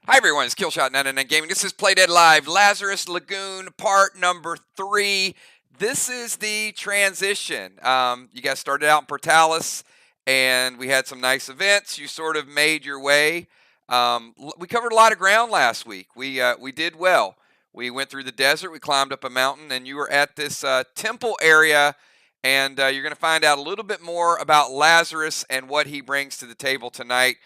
Hi everyone, it's Killshot99 Gaming. This is Play Dead Live, Lazarus Lagoon, part number 3. This is the transition. You guys started out in Portalis, and we had some nice events. You sort of made your way. We covered a lot of ground last week. We did well. We went through the desert, we climbed up a mountain, and you were at this temple area, and you're going to find out a little bit more about Lazarus and what he brings to the table tonight.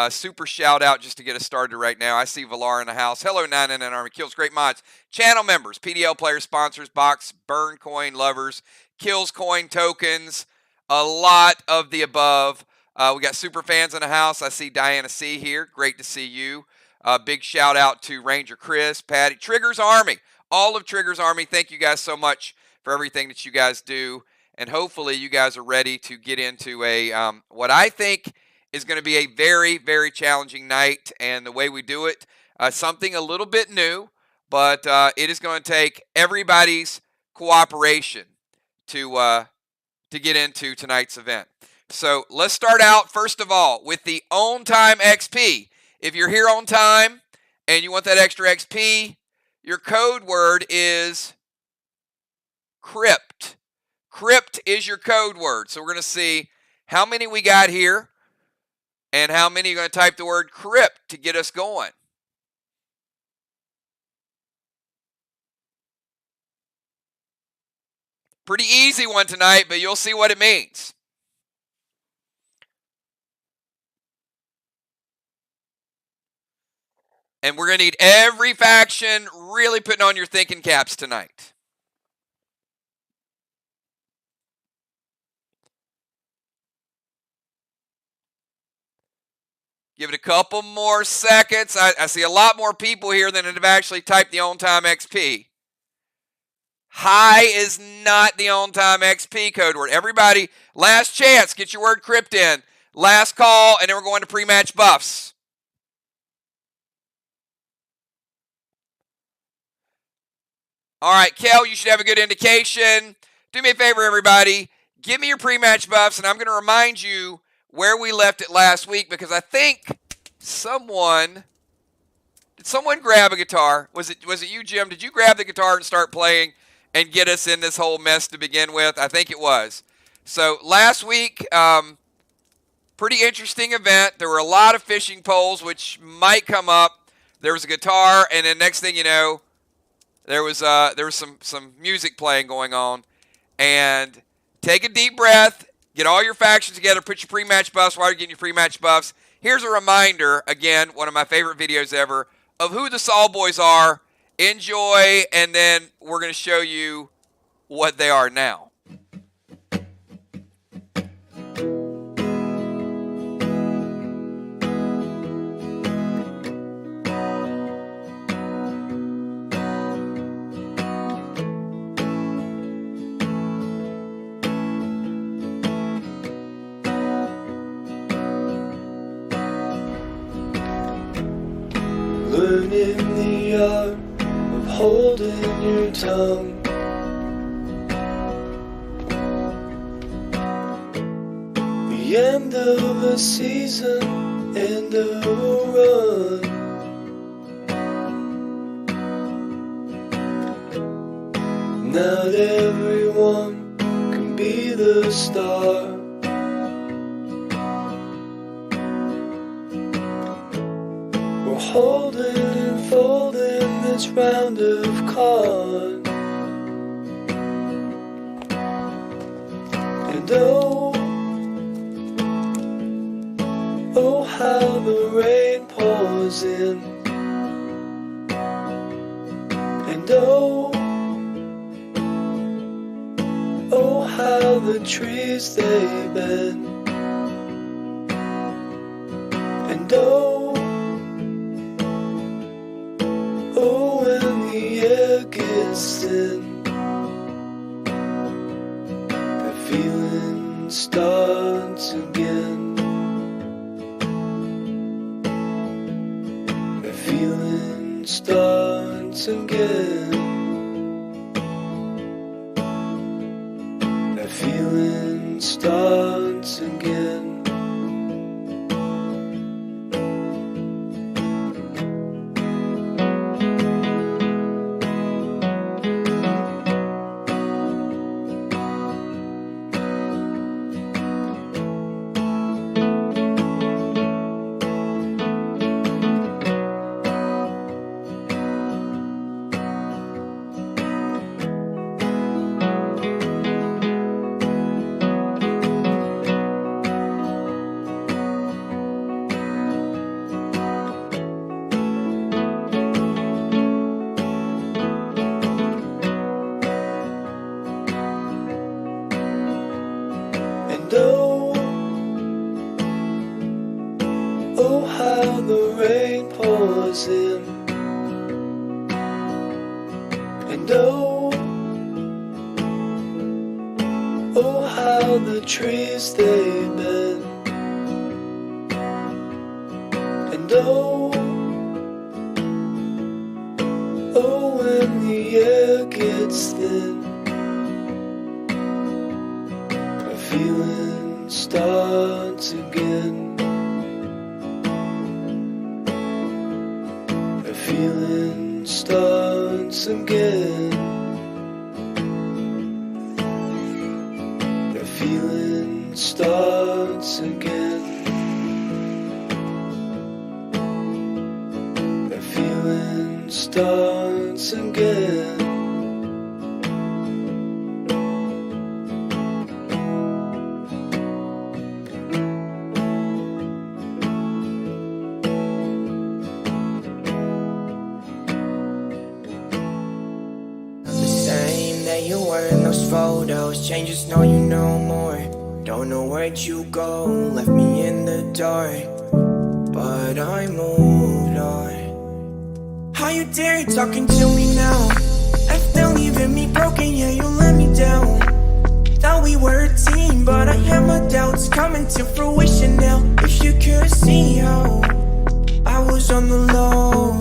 Super shout out just to get us started right now. I see Valar in the house. Hello, 999 Army Kills, great mods, channel members, PDL players, sponsors, box, burn coin lovers, kills coin tokens, a lot of the above. We got super fans in the house. I see Diana C here. Great to see you. Big shout out to Ranger Chris, Patty, Triggers Army, all of Triggers Army. Thank you guys so much for everything that you guys do. And hopefully you guys are ready to get into a what I think is going to be a very, very challenging night, and the way we do it, something a little bit new, but it is going to take everybody's cooperation to get into tonight's event. So let's start out, first of all, with the on time XP. If you're here on time and you want that extra XP, your code word is crypt. Crypt is your code word. So we're going to see how many we got here, and how many are going to type the word crypt to get us going. Pretty easy one tonight, but you'll see what it means. And we're going to need every faction really putting on your thinking caps tonight. Give it a couple more seconds. I see a lot more people here than have actually typed the on-time XP. High is not the on-time XP code word. Everybody, last chance, get your word crypt in. Last call, and then we're going to pre-match buffs. All right, Kel, you should have a good indication. Do me a favor, everybody. Give me your pre-match buffs, and I'm going to remind you where we left it last week, because I think did someone grab a guitar? Was it you, Jim? Did you grab the guitar and start playing and get us in this whole mess to begin with? I think it was. So last week, pretty interesting event. There were a lot of fishing poles, which might come up. There was a guitar, and then next thing you know, there was some music playing going on. And take a deep breath. Get all your factions together. Put your pre-match buffs while you're getting your pre-match buffs. Here's a reminder, again, one of my favorite videos ever, of who the Saul Boys are. Enjoy, and then we're going to show you what they are now. Learning the art of holding your tongue. The end of a season, end of a run. Not everyone can be the star. We're holding and folding this round of cards. And oh how the rain pours in. And oh how the trees they bend. And oh when the air gets thin, the feeling starts again. The feeling starts again. The feeling starts again. how the rain pours in, and oh, how the trees they bend, and oh, when the air gets thin, a feeling starts again. A feeling starts again. The feeling starts again. The feeling starts again. You were in those photos, changes know you no more. Don't know where'd you go, left me in the dark, but I moved on. How you dare talking to me now, after leaving me broken, yeah, you let me down. Thought we were a team, but I have my doubts coming to fruition now. If you could see how I was on the low,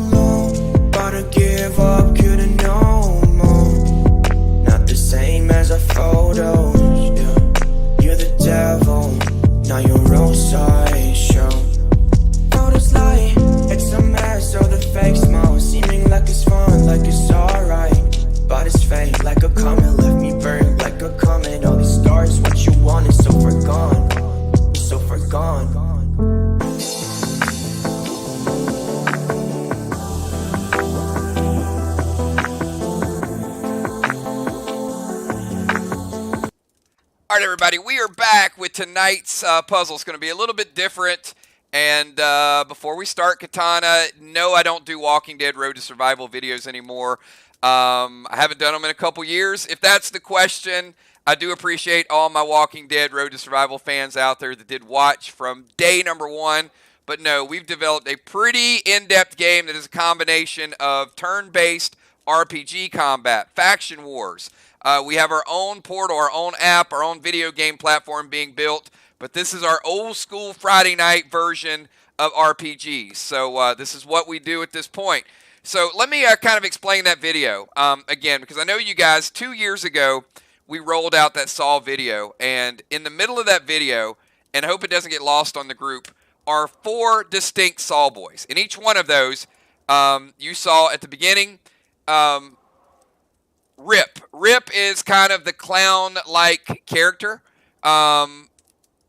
about to give up, couldn't know more. Not the same as our photos, yeah. You're the devil, now your own sideshow. Photos lie, it's a mess, or the fake smile, seeming like it's fun, like it's alright, but it's fake, like a comet, left me burned like a comet. All these stars, what you want is so far gone, so far gone. All right, everybody, we are back with tonight's puzzle. It's going to be a little bit different. And before we start, Katana, no, I don't do Walking Dead Road to Survival videos anymore. I haven't done them in a couple years. If that's the question, I do appreciate all my Walking Dead Road to Survival fans out there that did watch from day number one. But no, we've developed a pretty in-depth game that is a combination of turn-based RPG combat, faction wars. We have our own portal, our own app, our own video game platform being built. But this is our old school Friday night version of RPGs. So this is what we do at this point. So let me kind of explain that video again, because I know you guys, 2 years ago, we rolled out that Saw video. And in the middle of that video, and I hope it doesn't get lost on the group, are 4 distinct Saw boys. And each one of those you saw at the beginning. Rip is kind of the clown-like character.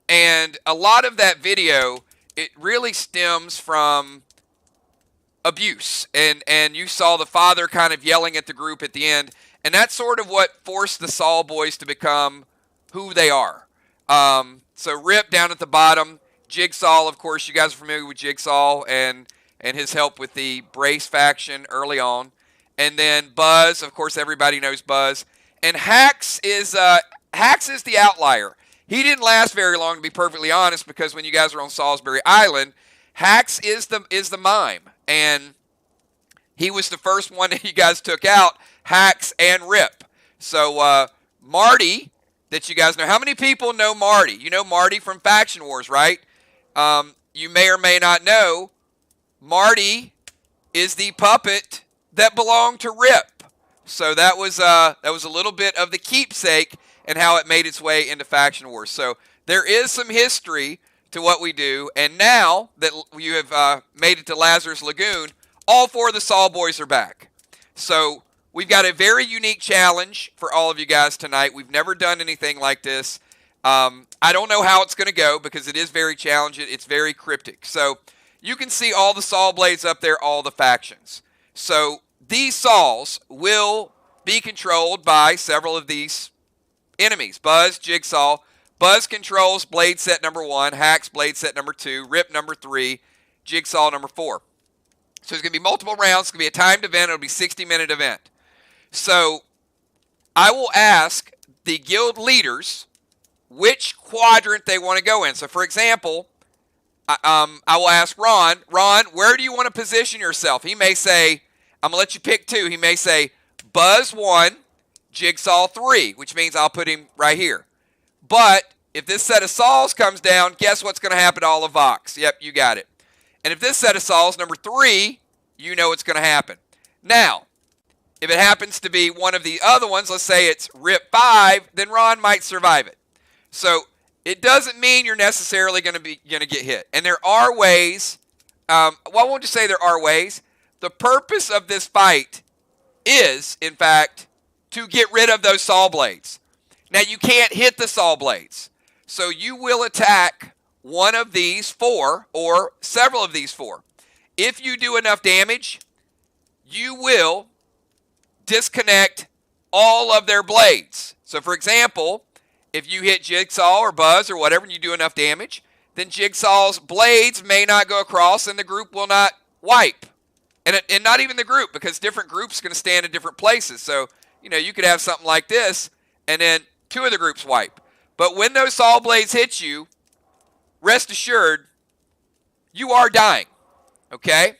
And a lot of that video, it really stems from abuse. And you saw the father kind of yelling at the group at the end. And that's sort of what forced the Saw boys to become who they are. So Rip down at the bottom. Jigsaw, of course, you guys are familiar with Jigsaw and his help with the Brace faction early on. And then Buzz, of course, everybody knows Buzz. And Hax is the outlier. He didn't last very long, to be perfectly honest, because when you guys are on Salisbury Island, Hax is the mime. And he was the first one that you guys took out, Hax and Rip. So Marty, that you guys know. How many people know Marty? You know Marty from Faction Wars, right? You may or may not know, Marty is the puppet that belonged to Rip. So that was a little bit of the keepsake and how it made its way into Faction Wars. So there is some history to what we do. And now that you have made it to Lazarus Lagoon, all 4 of the Saw boys are back. So we've got a very unique challenge for all of you guys tonight. We've never done anything like this. I don't know how it's going to go because it is very challenging. It's very cryptic. So you can see all the Saw blades up there, all the factions. So these Saws will be controlled by several of these enemies. Buzz, Jigsaw. Buzz controls blade set number 1, Hax blade set number 2, Rip number 3, Jigsaw number 4. So there's going to be multiple rounds. It's going to be a timed event. It'll be a 60-minute event. So I will ask the guild leaders which quadrant they want to go in. So for example, I will ask Ron, where do you want to position yourself? He may say, I'm going to let you pick two. He may say, Buzz 1, Jigsaw 3, which means I'll put him right here. But if this set of saws comes down, guess what's going to happen to all of Vox? Yep, you got it. And if this set of saws, number 3, you know what's going to happen. Now, if it happens to be one of the other ones, let's say it's Rip 5, then Ron might survive it. So it doesn't mean you're necessarily going to get hit. And there are ways. Well, I won't just say there are ways. The purpose of this fight is, in fact, to get rid of those saw blades. Now, you can't hit the saw blades. So you will attack one of these 4 or several of these 4. If you do enough damage, you will disconnect all of their blades. So, for example, if you hit Jigsaw or Buzz or whatever and you do enough damage, then Jigsaw's blades may not go across and the group will not wipe. And not even the group, because different groups are going to stand in different places. So, you could have something like this and then 2 of the groups wipe. But when those saw blades hit you, rest assured, you are dying. Okay?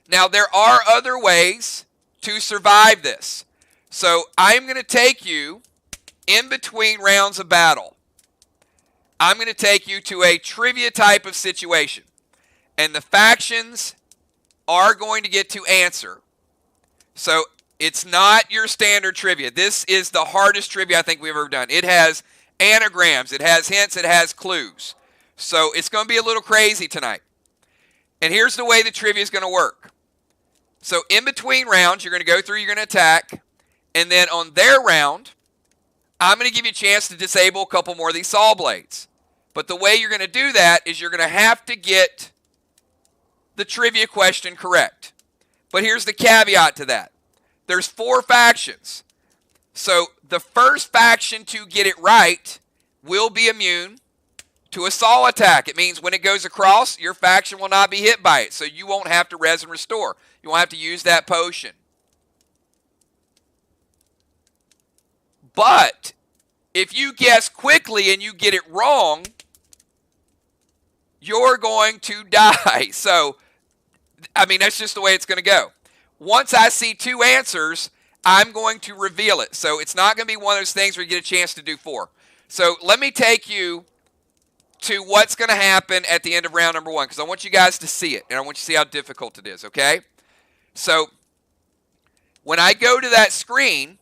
Now, there are other ways to survive this. So, I'm going to take you in between rounds of battle. I'm going to take you to a trivia type of situation. And the factions are going to get to answer. So, it's not your standard trivia. This is the hardest trivia I think we've ever done. It has anagrams, it has hints, it has clues. So, it's going to be a little crazy tonight. And here's the way the trivia is going to work. So, in between rounds, you're going to go through, you're going to attack. And then on their round, I'm going to give you a chance to disable a couple more of these saw blades. But the way you're going to do that is you're going to have to get the trivia question correct. But here's the caveat to that. There's 4 factions. So the first faction to get it right will be immune to a saw attack. It means when it goes across, your faction will not be hit by it. So you won't have to res and restore. You won't have to use that potion. But if you guess quickly and you get it wrong, you're going to die. So, that's just the way it's going to go. Once I see 2 answers, I'm going to reveal it. So it's not going to be one of those things where you get a chance to do 4. So let me take you to what's going to happen at the end of round number 1, because I want you guys to see it, and I want you to see how difficult it is, okay? So when I go to that screen,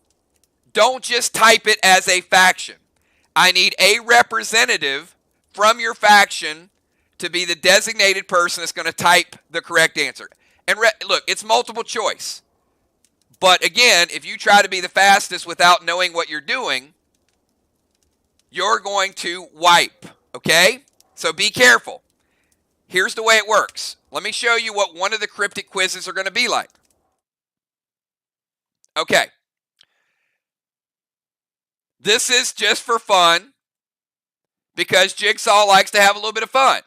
don't just type it as a faction. I need a representative from your faction to be the designated person that's going to type the correct answer. And look, it's multiple choice. But again, if you try to be the fastest without knowing what you're doing, you're going to wipe, okay? So be careful. Here's the way it works. Let me show you what one of the cryptic quizzes are going to be like. Okay. This is just for fun because Jigsaw likes to have a little bit of fun.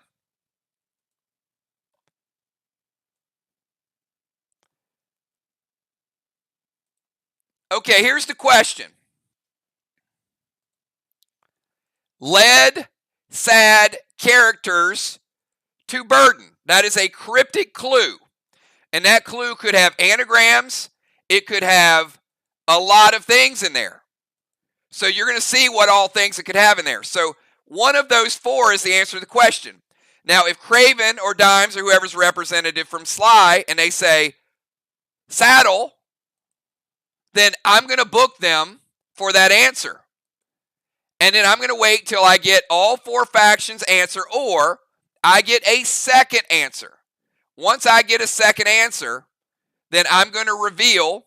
Okay, here's the question. Lead, sad characters to burden. That is a cryptic clue. And that clue could have anagrams. It could have a lot of things in there. So you're going to see what all things it could have in there. So one of those 4 is the answer to the question. Now, if Craven or Dimes or whoever's representative from Sly and they say saddle, then I'm going to book them for that answer. And then I'm going to wait till I get all 4 factions answer or I get a second answer. Once I get a second answer, then I'm going to reveal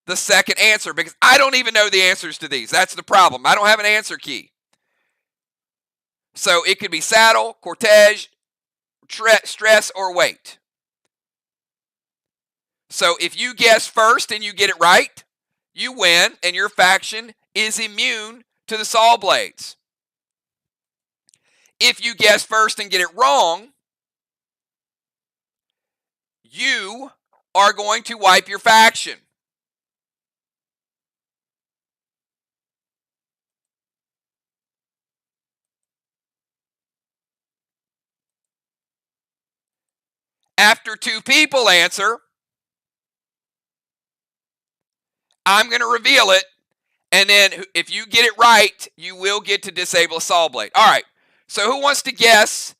the second answer because I don't even know the answers to these. That's the problem. I don't have an answer key. So it could be saddle, cortege, stress, or wait. So if you guess first and you get it right, you win and your faction is immune to the saw blades. If you guess first and get it wrong, you are going to wipe your faction. After 2 people answer, I'm going to reveal it, and then if you get it right, you will get to disable a saw blade. All right, so who wants to guess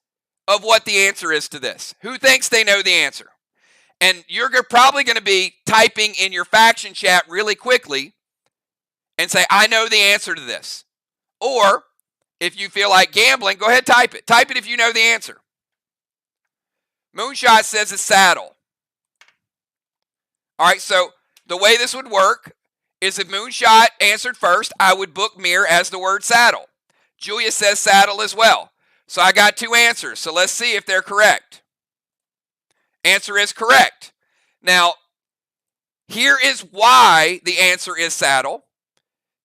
of what the answer is to this? Who thinks they know the answer? And you're probably going to be typing in your faction chat really quickly and say, I know the answer to this. Or if you feel like gambling, go ahead, type it. Type it if you know the answer. Moonshot says it's saddle. All right, so the way this would work is if Moonshot answered first, I would book mirror as the word saddle. Julia says saddle as well. So I got 2 answers. So let's see if they're correct. Answer is correct. Now, here is why the answer is saddle,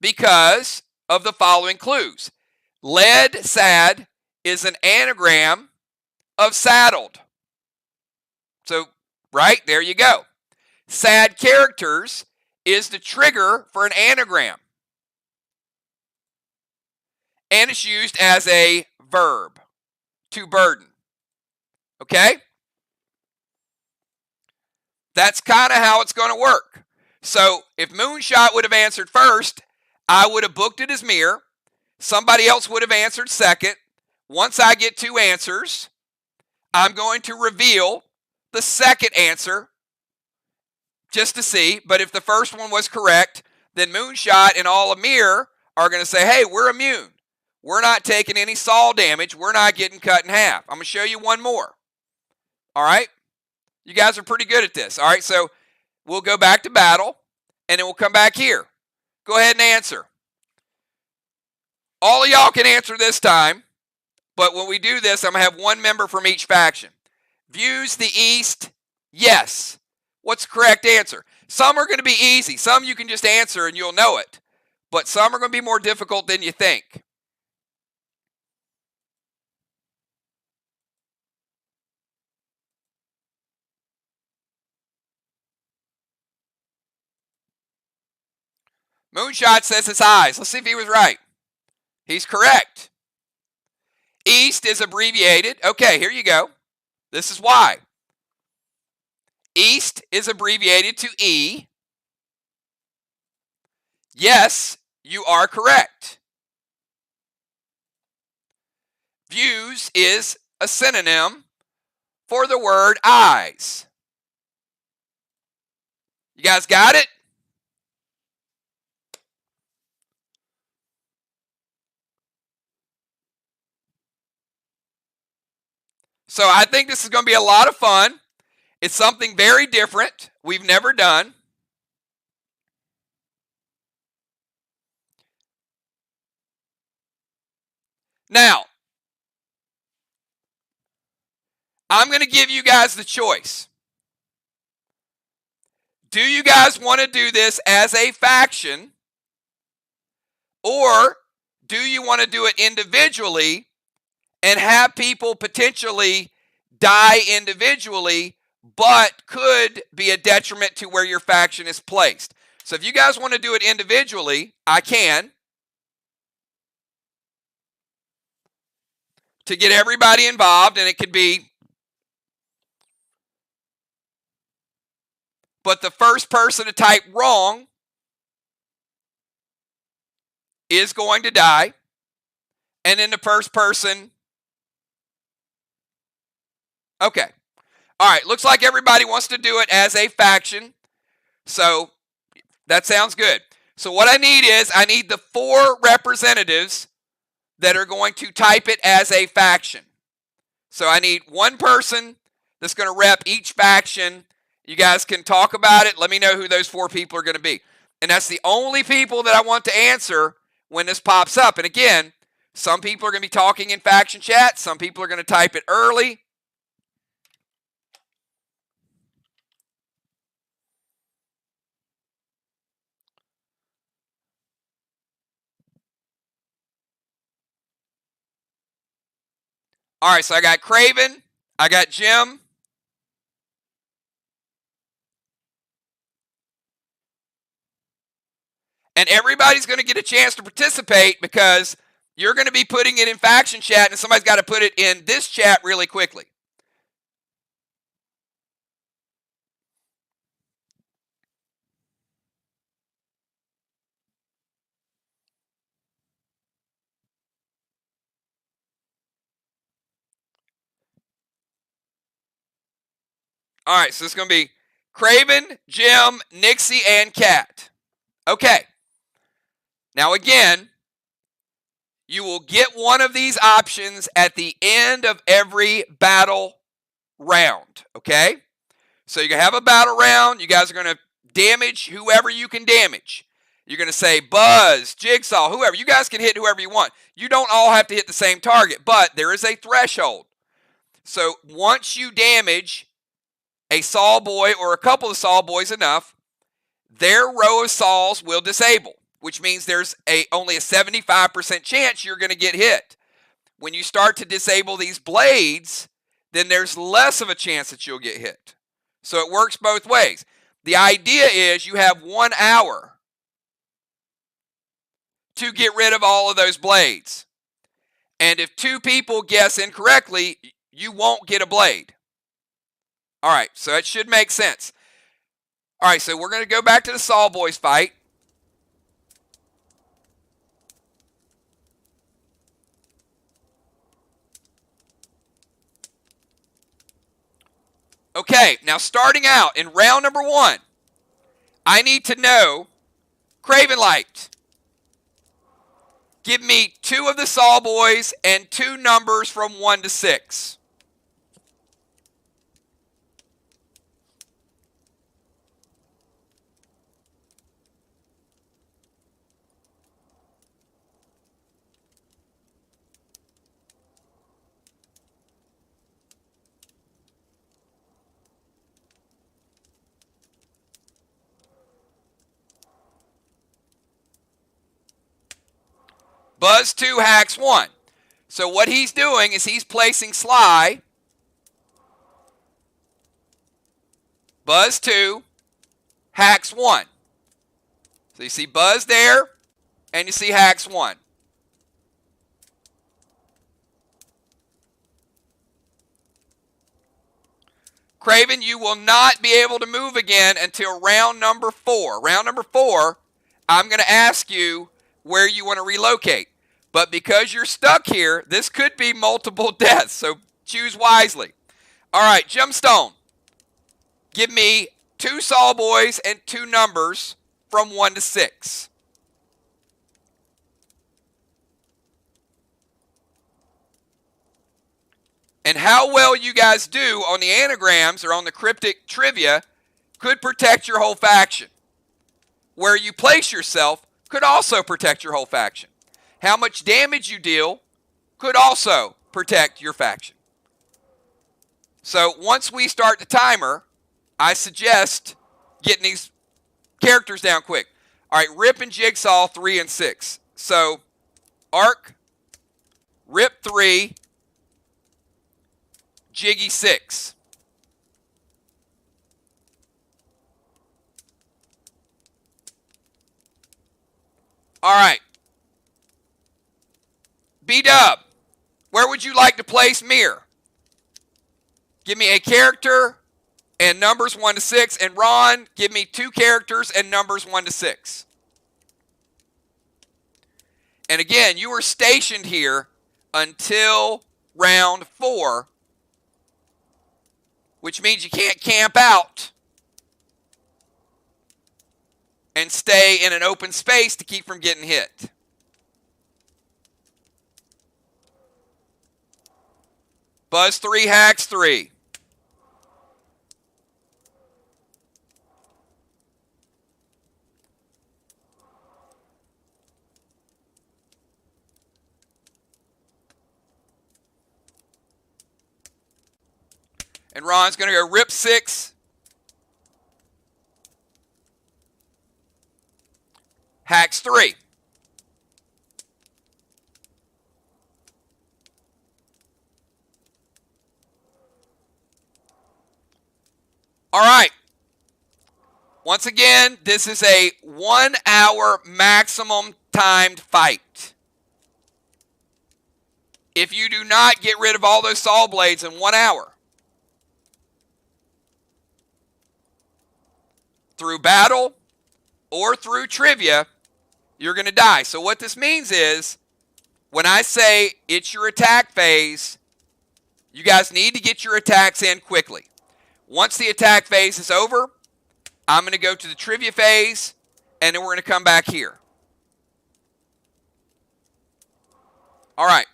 because of the following clues. Lead sad is an anagram of saddled. So, right, there you go. Sad characters is the trigger for an anagram. And it's used as a verb, to burden. Okay? That's kind of how it's going to work. So if Moonshot would have answered first, I would have booked it as mirror. Somebody else would have answered second. Once I get 2 answers, I'm going to reveal the second answer just to see. But if the first one was correct, then Moonshot and all of mirror are going to say, hey, we're immune. We're not taking any saw damage. We're not getting cut in half. I'm going to show you one more. All right? You guys are pretty good at this. All right, so we'll go back to battle, and then we'll come back here. Go ahead and answer. All of y'all can answer this time, but when we do this, I'm going to have 1 member from each faction. Views the east, yes. What's the correct answer? Some are going to be easy. Some you can just answer and you'll know it. But some are going to be more difficult than you think. Moonshot says it's eyes. Let's see if he was right. He's correct. East is abbreviated. Okay, here you go. This is why. East is abbreviated to E. Yes, you are correct. Views is a synonym for the word eyes. You guys got it? So I think this is going to be a lot of fun. It's something very different we've never done. Now, I'm going to give you guys the choice. Do you guys want to do this as a faction, or do you want to do it individually and have people potentially die individually, but could be a detriment to where your faction is placed? So if you guys want to do it individually, I can, to get everybody involved, and it could be, but the first person to type wrong is going to die, and then the first person. Okay. All right. Looks like everybody wants to do it as a faction. So that sounds good. So what I need is I need the 4 representatives that are going to type it as a faction. So I need 1 person that's going to rep each faction. You guys can talk about it. Let me know who those 4 people are going to be. And that's the only people that I want to answer when this pops up. And again, some people are going to be talking in faction chat. Some people are going to type it early. All right, so I got Craven, I got Jim, and everybody's going to get a chance to participate because you're going to be putting it in faction chat, and somebody's got to put it in this chat really quickly. All right, so it's going to be Craven, Jim, Nixie, and Cat. Okay. Now again, you will get one of these options at the end of every battle round, okay? So you have a battle round. You guys are going to damage whoever you can damage. You're going to say Buzz, Jigsaw, whoever. You guys can hit whoever you want. You don't all have to hit the same target, but there is a threshold. So once you damage a Saw Boy or a couple of Saw Boys enough, their row of Saws will disable, which means there's only a 75% chance you're going to get hit. When you start to disable these blades, then there's less of a chance that you'll get hit. So it works both ways. The idea is you have 1 hour to get rid of all of those blades. And if 2 people guess incorrectly, you won't get a blade. All right, so it should make sense. All right, so we're going to go back to the Saw Boys fight. Okay, now starting out in round number 1, I need to know, Craven Light, give me 2 of the Saw Boys and 2 numbers from 1 to 6. Buzz 2, Hacks 1. So what he's doing is he's placing Sly. Buzz 2, Hacks 1. So you see Buzz there, and you see Hacks 1. Craven, you will not be able to move again until round number 4. Round number 4, I'm going to ask you where you want to relocate. But because you're stuck here, this could be multiple deaths, so choose wisely. All right, Gemstone, give me 2 Saw Boys and 2 numbers from 1 to 6. And how well you guys do on the anagrams or on the cryptic trivia could protect your whole faction. Where you place yourself could also protect your whole faction. How much damage you deal could also protect your faction. So once we start the timer, I suggest getting these characters down quick. All right, Rip and Jigsaw 3 and 6. So Arc, Rip 3, Jiggy 6. All right. B-Dub, where would you like to place Mir? Give me a character and numbers 1 to 6. And Ron, give me 2 characters and numbers 1 to 6. And again, you are stationed here until round 4, which means you can't camp out and stay in an open space to keep from getting hit. Buzz 3, Hacks 3. And Ron's going to go Rip 6, Hacks 3. All right. Once again, this is a 1 hour maximum timed fight. If you do not get rid of all those saw blades in 1 hour, through battle or through trivia, you're going to die. So what this means is, when I say it's your attack phase, you guys need to get your attacks in quickly. Once the attack phase is over, I'm going to go to the trivia phase, and then we're going to come back here. All right.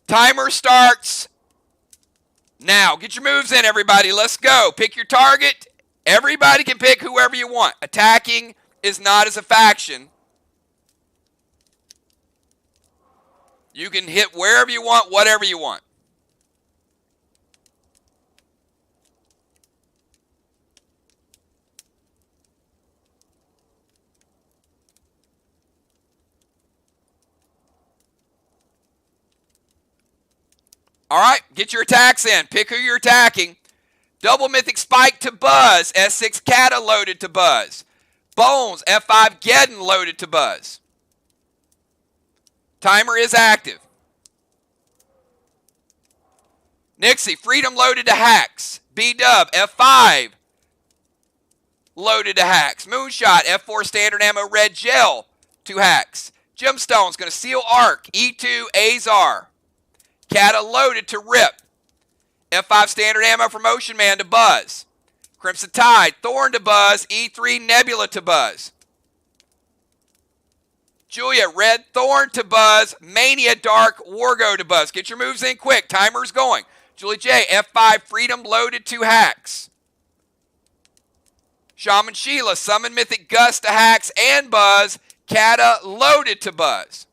Timer starts now. Get your moves in, everybody. Let's go. Pick your target. Everybody can pick whoever you want. Attacking is not as a faction. You can hit wherever you want, whatever you want. All right, get your attacks in. Pick who you're attacking. Double Mythic Spike to Buzz. S6 Kata loaded to Buzz. Bones, F5 Geddon loaded to Buzz. Timer is active. Nixie, Freedom loaded to Hacks. B-Dub, F5 loaded to Hacks. Moonshot, F4 Standard Ammo Red Gel to Hacks. Gemstone's going to seal Arc. E2 Azar. Kata loaded to Rip. F5 Standard Ammo for Motion Man to Buzz. Crimson Tide, Thorn to Buzz. E3 Nebula to Buzz. Julia, Red Thorn to Buzz. Mania Dark Wargo to Buzz. Get your moves in quick. Timer's going. Julie J, F5 Freedom loaded to Hacks. Shaman Sheila, Summon Mythic Gust to Hacks and Buzz. Kata loaded to Buzz.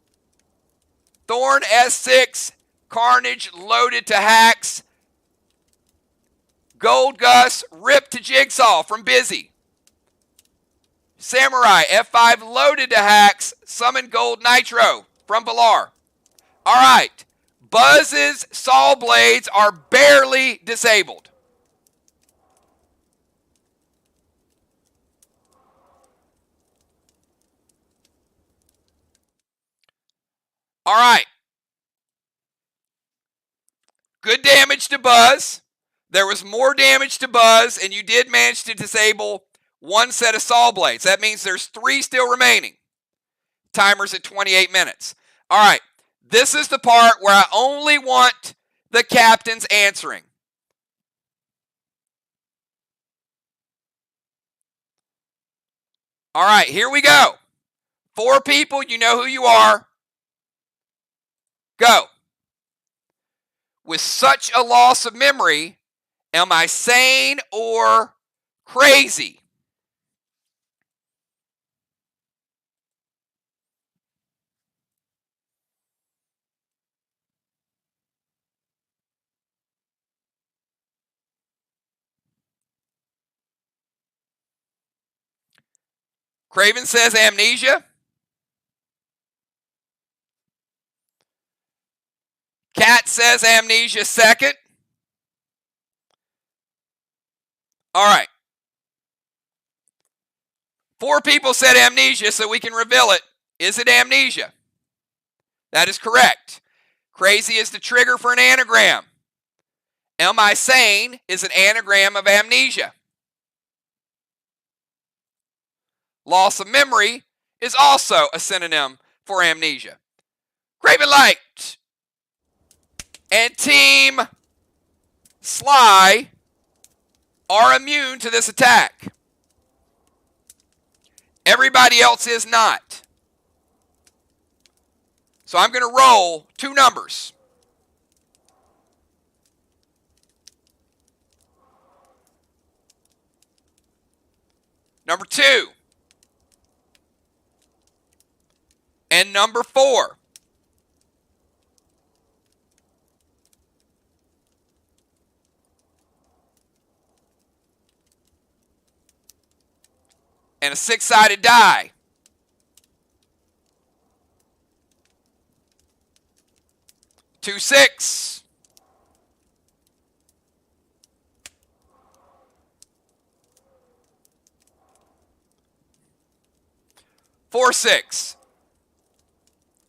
Thorn S6 Carnage loaded to Hacks. Gold Gus ripped to Jigsaw from Busy. Samurai F5 loaded to Hacks. Summon Gold Nitro from Valar. All right. Buzz's Saw Blades are barely disabled. All right. Good damage to Buzz. There was more damage to Buzz, and you did manage to disable one set of Saw Blades. That means there's 3 still remaining. Timer's at 28 minutes. All right. This is the part where I only want the captains answering. All right, here we go. 4 people, you know who you are. Go. With such a loss of memory, am I sane or crazy? Craven says amnesia. Cat says amnesia second. All right. 4 people said amnesia, so we can reveal it. Is it amnesia? That is correct. Crazy is the trigger for an anagram. Am I sane is an anagram of amnesia. Loss of memory is also a synonym for amnesia. Craven Light and Team Sly are immune to this attack. Everybody else is not. So I'm going to roll 2 numbers. Number 2. And number 4. And a 6-sided die. Two 6. Four 6.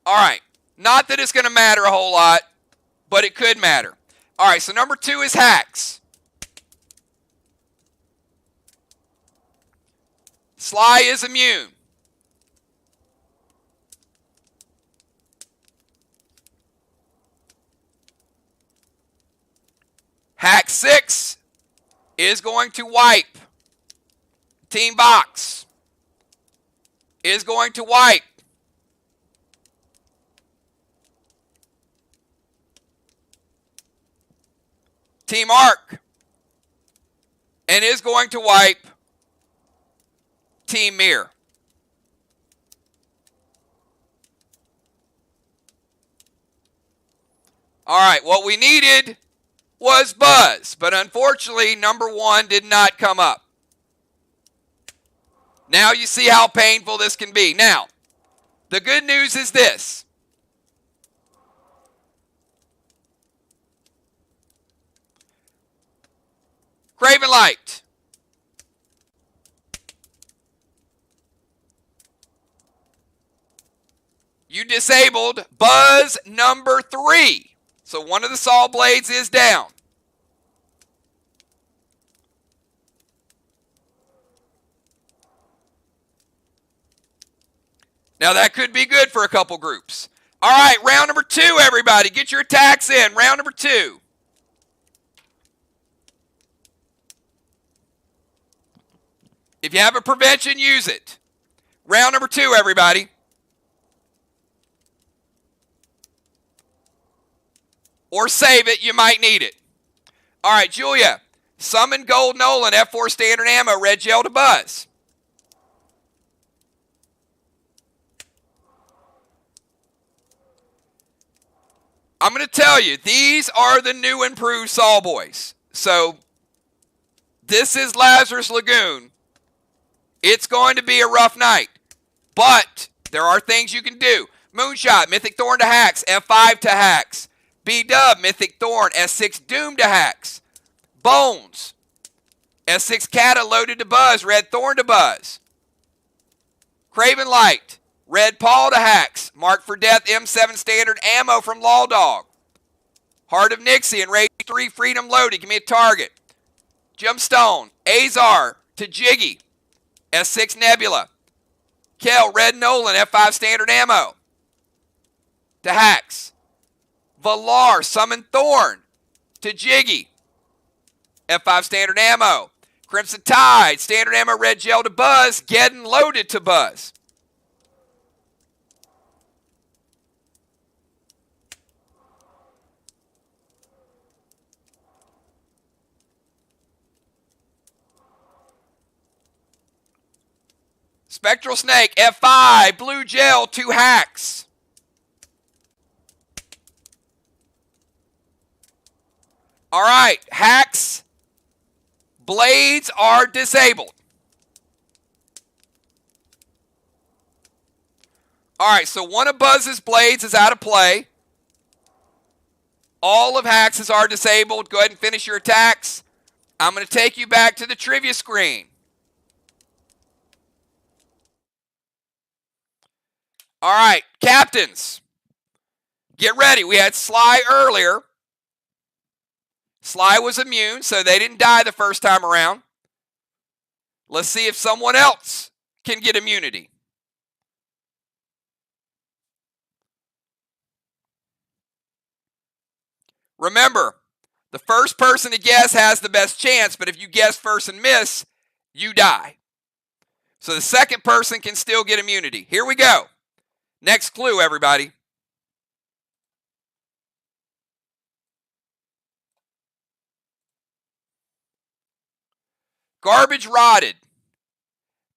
All right. Not that it's going to matter a whole lot, but it could matter. All right, so number 2 is Hacks. Sly is immune. Hack 6 is going to wipe. Team Box is going to wipe. Team Arc and is going to wipe Team Mirror. All right, what we needed was Buzz, but unfortunately, number 1 did not come up. Now you see how painful this can be. Now, the good news is this. Craven Light. You disabled Buzz number 3. So one of the saw blades is down. Now that could be good for a couple groups. All right, round number 2, everybody. Get your attacks in. Round number 2. If you have a prevention, use it. Round number 2, everybody. Or save it, you might need it. All right, Julia. Summon Gold Nolan, F4 standard ammo, red gel to Buzz. I'm going to tell you, these are the new improved Saw Boys. So, this is Lazarus Lagoon. It's going to be a rough night. But, there are things you can do. Moonshot, Mythic Thorn to hacks, F5 to hacks. B-Dub, Mythic Thorn, S6 Doom to hacks. Bones, S6 Kata loaded to Buzz, Red Thorn to Buzz. Craven Light, Red Paw to hacks. Mark for Death, M7 standard ammo from Law Dog. Heart of Nixie and Rage 3 Freedom loaded. Give me a target. Gemstone, Azar to Jiggy. S6 Nebula. Kel, Red Nolan, F5 standard ammo. To hacks. Valar, Summon Thorn to Jiggy. F5 standard ammo. Crimson Tide, standard ammo, red gel to Buzz. Geddon loaded to Buzz. Spectral Snake, F5, blue gel, 2 hacks. All right, hacks, blades are disabled. All right, so one of Buzz's blades is out of play. All of Hax's are disabled. Go ahead and finish your attacks. I'm going to take you back to the trivia screen. All right, captains, get ready. We had Sly earlier. Sly was immune, so they didn't die the first time around. Let's see if someone else can get immunity. Remember, the first person to guess has the best chance, but if you guess first and miss, you die. So the second person can still get immunity. Here we go. Next clue, everybody. Garbage rotted.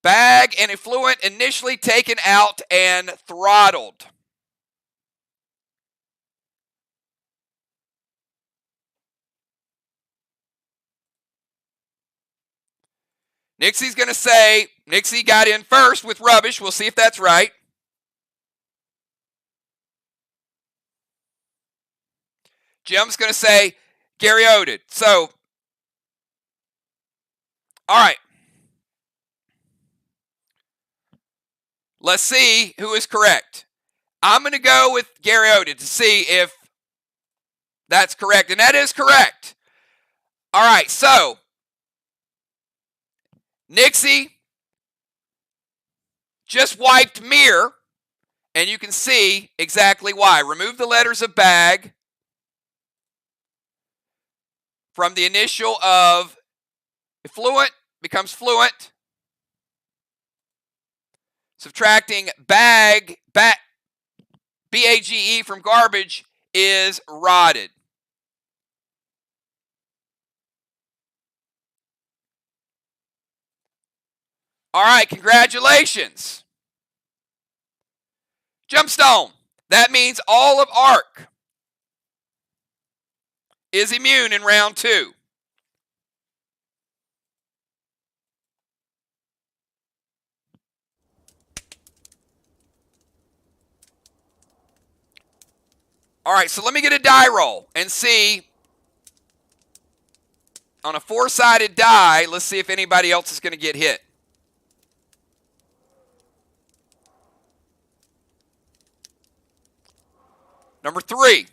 Bag and effluent initially taken out and throttled. Nixie's going to say, Nixie got in first with rubbish. We'll see if that's right. Jim's going to say, Gary Oded. So, all right. Let's see who is correct. I'm going to go with Gary Oded to see if that's correct. And that is correct. All right, so Nixie just wiped mirror, and you can see exactly why. Remove the letters of bag from the initial of effluent becomes fluent. Subtracting bag, B-A-G-E from garbage is rotted. All right, congratulations. Jumpstone. That means all of ARC is immune in round 2. All right, so let me get a die roll and see. On a 4-sided die, let's see if anybody else is going to get hit. Number 3.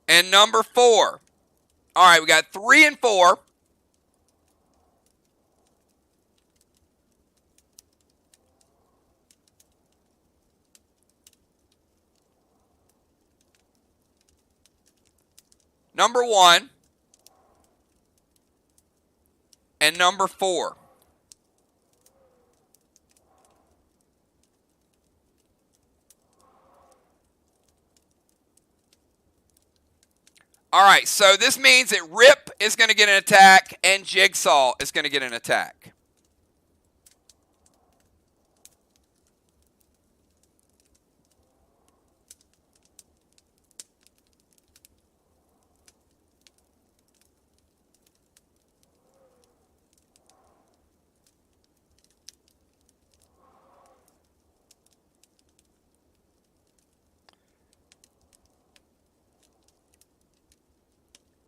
And number 4. All right, we got 3 and 4. Number 1 and number 4. All right, so this means that Rip is going to get an attack and Jigsaw is going to get an attack.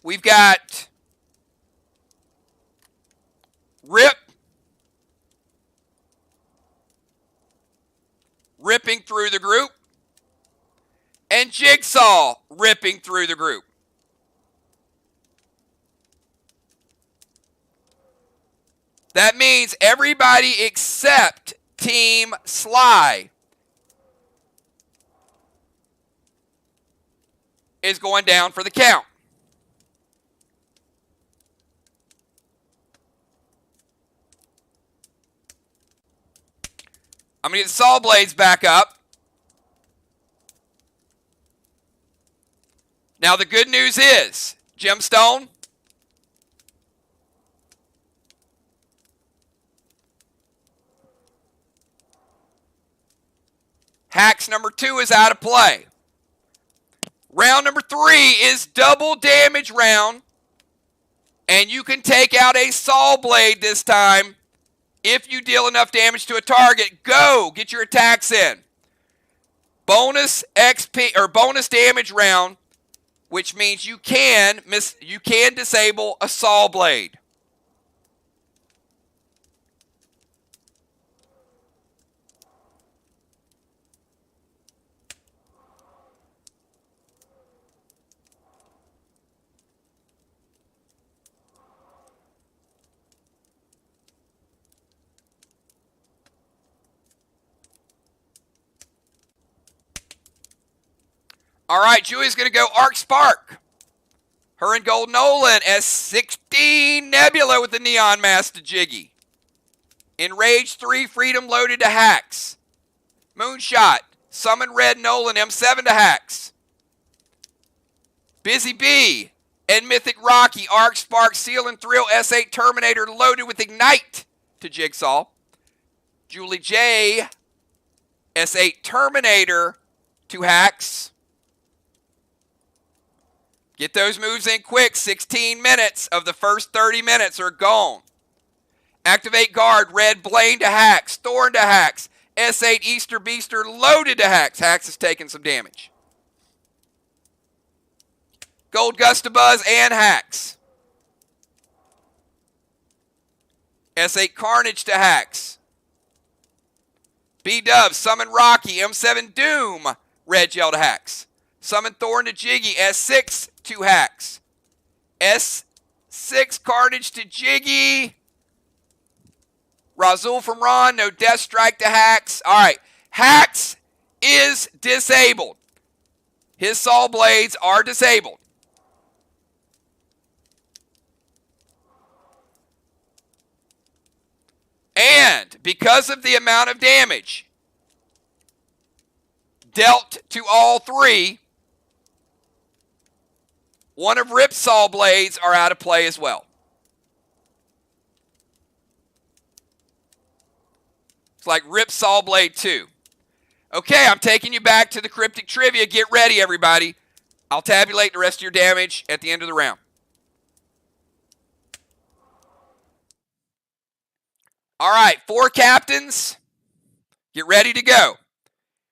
We've got Rip ripping through the group and Jigsaw ripping through the group. That means everybody except Team Sly is going down for the count. I'm going to get the saw blades back up. Now the good news is, Gemstone, Hacks number 2 is out of play. Round number 3 is double damage round, and you can take out a saw blade this time. If you deal enough damage to a target, go get your attacks in. Bonus XP or bonus damage round, which means you can disable a saw blade. All right, Julie's going to go Arc Spark. Her and Gold Nolan as 16 Nebula with the Neon Mask to Jiggy. Enrage 3 Freedom loaded to Hacks. Moonshot, Summon Red Nolan M7 to Hacks. Busy Bee and Mythic Rocky Arc Spark Seal and Thrill S8 Terminator loaded with Ignite to Jigsaw. Julie J S8 Terminator to Hacks. Get those moves in quick. 16 minutes of the first 30 minutes are gone. Activate Guard. Red Blaine to Hacks. Thorn to Hacks. S8 Easter Beaster loaded to Hacks. Hacks is taking some damage. Gold Gustabuzz and Hacks. S8 Carnage to Hacks. B-Dub. Summon Rocky. M7 Doom. Red Gel to Hacks. Summon Thorn to Jiggy. S6 to Hacks. S6 Carnage to Jiggy. Razul from Ron. No Death Strike to Hacks. All right. Hacks is disabled. His Saw Blades are disabled. And because of the amount of damage dealt to all three, one of Rip's Saw Blades are out of play as well. It's like Rip Saw Blade 2. Okay, I'm taking you back to the Cryptic Trivia. Get ready, everybody. I'll tabulate the rest of your damage at the end of the round. All right, 4 captains. Get ready to go.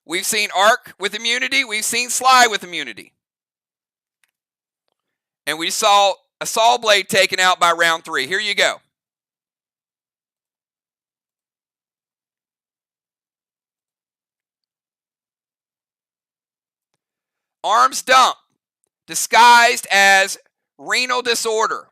We've seen Arc with immunity. We've seen Sly with immunity. And we saw a Saw Blade taken out by round 3. Here you go. Arms dump, disguised as renal disorder.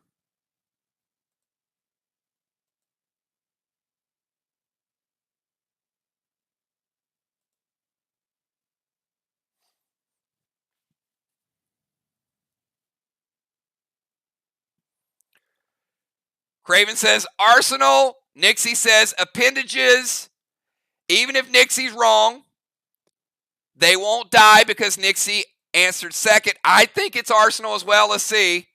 Craven says arsenal. Nixie says appendages. Even if Nixie's wrong, they won't die because Nixie answered second. I think it's arsenal as well. Let's see.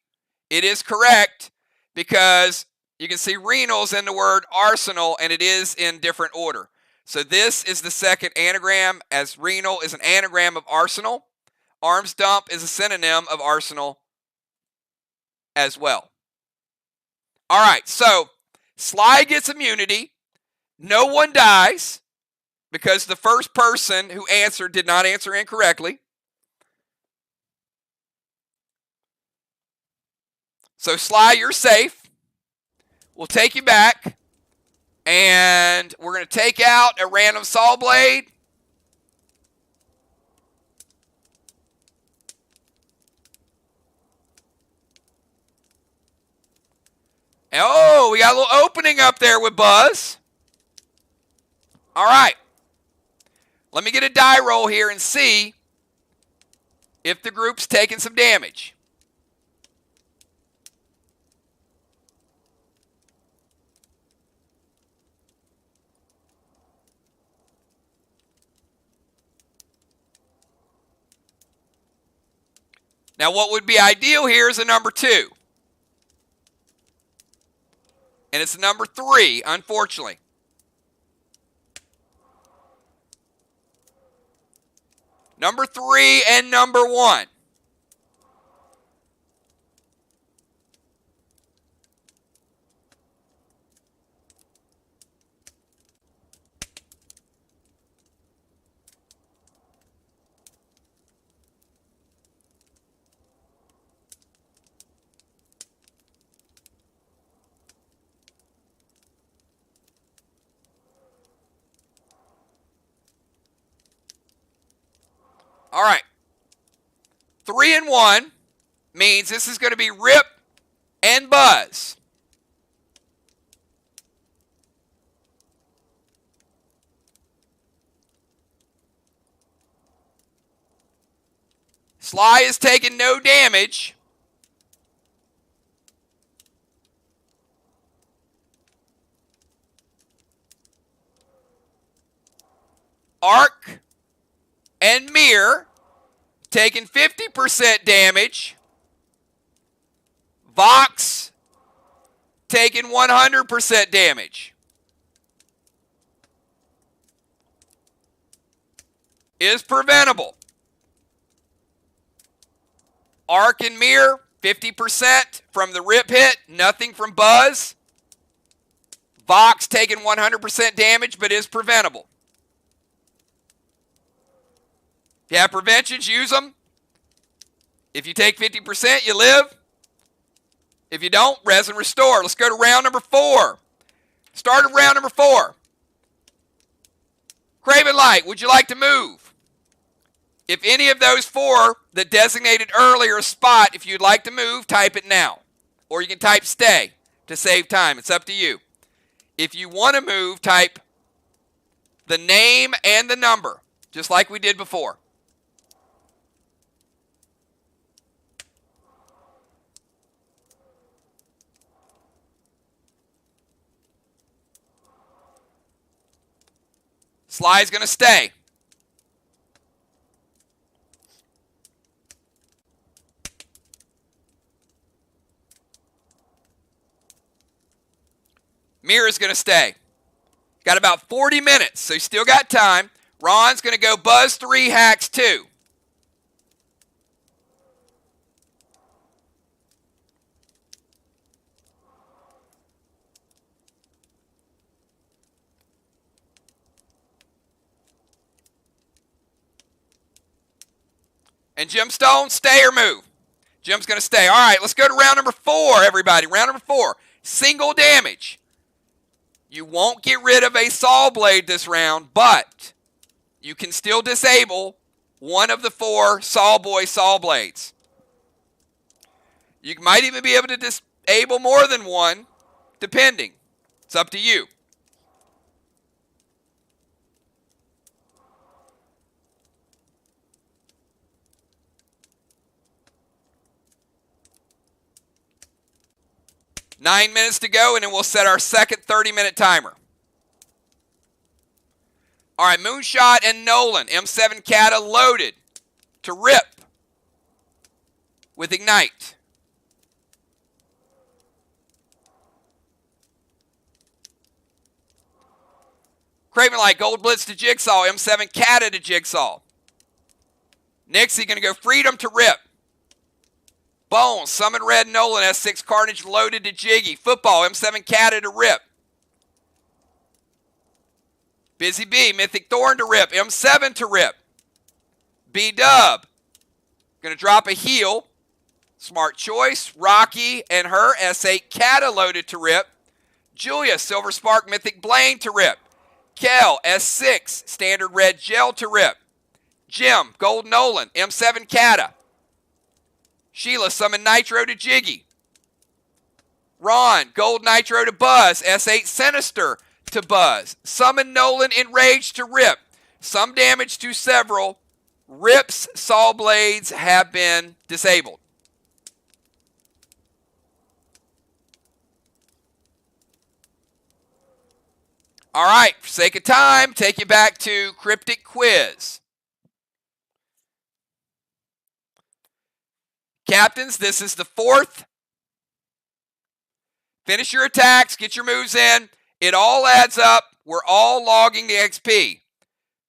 It is correct because you can see renals in the word arsenal, and it is in different order. So this is the second anagram, as renal is an anagram of arsenal. Arms dump is a synonym of arsenal as well. All right, so Sly gets immunity. No one dies because the first person who answered did not answer incorrectly. So Sly, you're safe. We'll take you back, and we're going to take out a random Saw Blade. Oh, we got a little opening up there with Buzz. All right. Let me get a die roll here and see if the group's taking some damage. Now, what would be ideal here is a number 2. And it's number 3, unfortunately. Number 3 and number 1. All right. 3 and 1 means this is going to be Rip and Buzz. Sly is taking no damage. Arc and Mirror taking 50% damage. Vox taking 100% damage. Is preventable. Arc and Mirror, 50% from the Rip hit, nothing from Buzz. Vox taking 100% damage, but is preventable. If you have preventions, use them. If you take 50%, you live. If you don't, res and restore. Let's go to round number 4. Start of round number 4. Craven Light, would you like to move? If any of those 4 that designated earlier a spot, if you'd like to move, type it now. or you can type stay to save time. It's up to you. If you want to move, type the name and the number, just like we did before. Sly's going to stay. Mira's going to stay. Got about 40 minutes, so you still got time. Ron's going to go Buzz 3, Hacks 2. And Jim Stone, stay or move? Jim's going to stay. All right, let's go to round number 4, everybody. Round number 4, single damage. You won't get rid of a saw blade this round, but you can still disable one of the 4 saw blades. You might even be able to disable more than one, depending. It's up to you. Nine minutes to go, and then we'll set our second 30-minute timer. All right, Moonshot and Nolan, M7 Kata loaded to rip with Ignite. Craven Light, Gold Blitz to Jigsaw, M7 Kata to Jigsaw. Nixie going to go Freedom to rip. Bones, Summon Red Nolan, S6 Carnage loaded to Jiggy. Football, M7 Kata to rip. Busy B, Mythic Thorn to rip. M7 to rip. B-Dub, going to drop a heal. Smart choice. Rocky and her, S8 Kata loaded to rip. Julia, Silver Spark, Mythic Blaine to rip. Kel, S6, Standard Red Gel to rip. Jim, Gold Nolan, M7 Kata. Sheila, Summon Nitro to Jiggy. Ron, Gold Nitro to Buzz. S8 Sinister to Buzz. Summon Nolan Enraged to rip. Some damage to several. Rip's saw blades have been disabled. All right, for sake of time, take you back to Cryptic Quiz. Captains, this is the 4th. Finish your attacks, get your moves in. It all adds up. We're all logging the XP.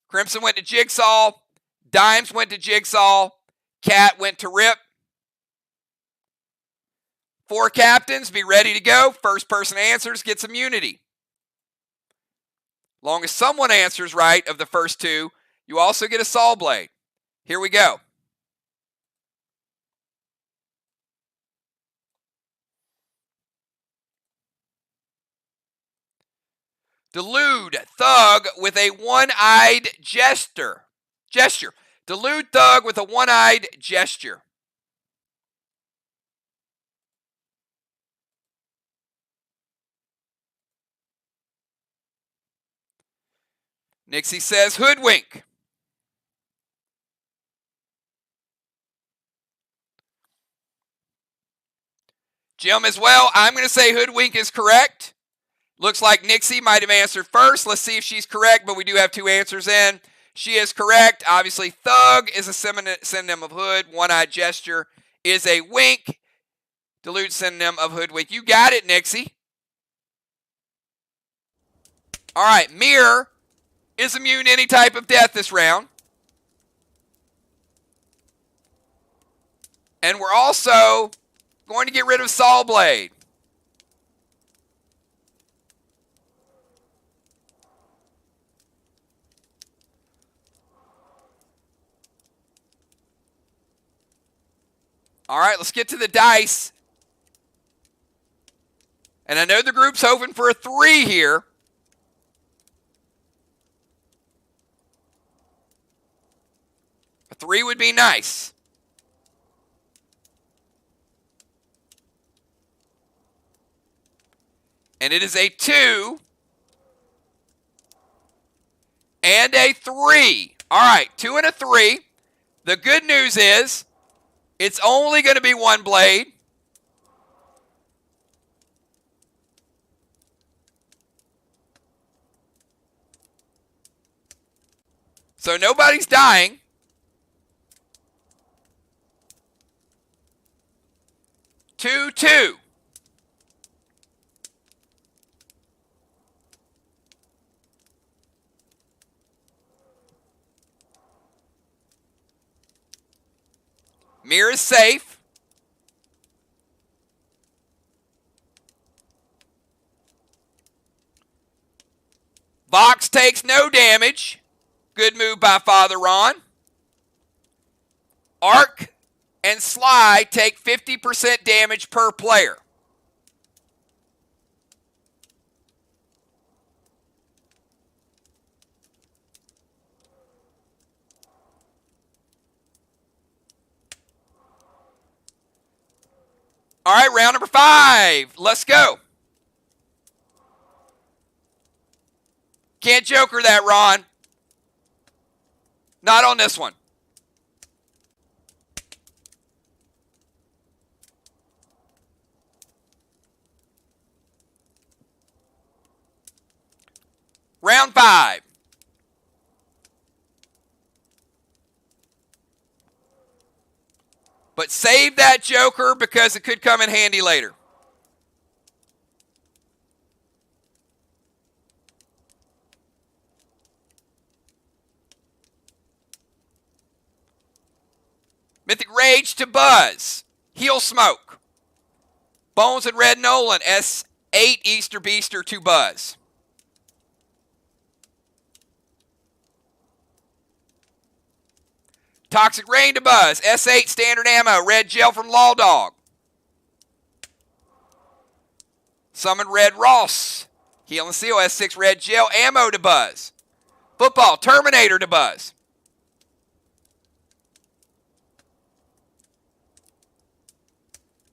Crimson went to Jigsaw. Dimes went to Jigsaw. Cat went to Rip. 4 captains, be ready to go. First person answers gets immunity. Long as someone answers right of the first 2, you also get a saw blade. Here we go. Delude Thug with a one-eyed gesture. Delude Thug with a one-eyed gesture. Nixie says Hoodwink. Jim as well. I'm going to say Hoodwink is correct. Looks like Nixie might have answered first. Let's see if she's correct, but we do have 2 answers in. She is correct. Obviously, Thug is a synonym of Hood. One-eyed gesture is a wink. Delude synonym of Hoodwink. You got it, Nixie. All right, Mirror is immune to any type of death this round. And we're also going to get rid of Saw Blade. All right, let's get to the dice. And I know the group's hoping for a 3 here. A 3 would be nice. And it is a 2 and a 3. All right, 2 and a 3. The good news is it's only going to be one blade. So nobody's dying. Two, two. Mirror is safe. Vox takes no damage. Good move by Father Ron. Arc and Sly take 50% damage per player. All right, round number 5. Let's go. Can't joker that, Ron. Not on this one. Round 5. But save that joker because it could come in handy later. Mythic Rage to Buzz. Heel Smoke. Bones and Red Nolan. S8 Easter Beaster to Buzz. Toxic Rain to Buzz. S8 Standard Ammo. Red Gel from Law Dog. Summon Red Ross. Heal and Seal. S6 Red Gel Ammo to Buzz. Football Terminator to Buzz.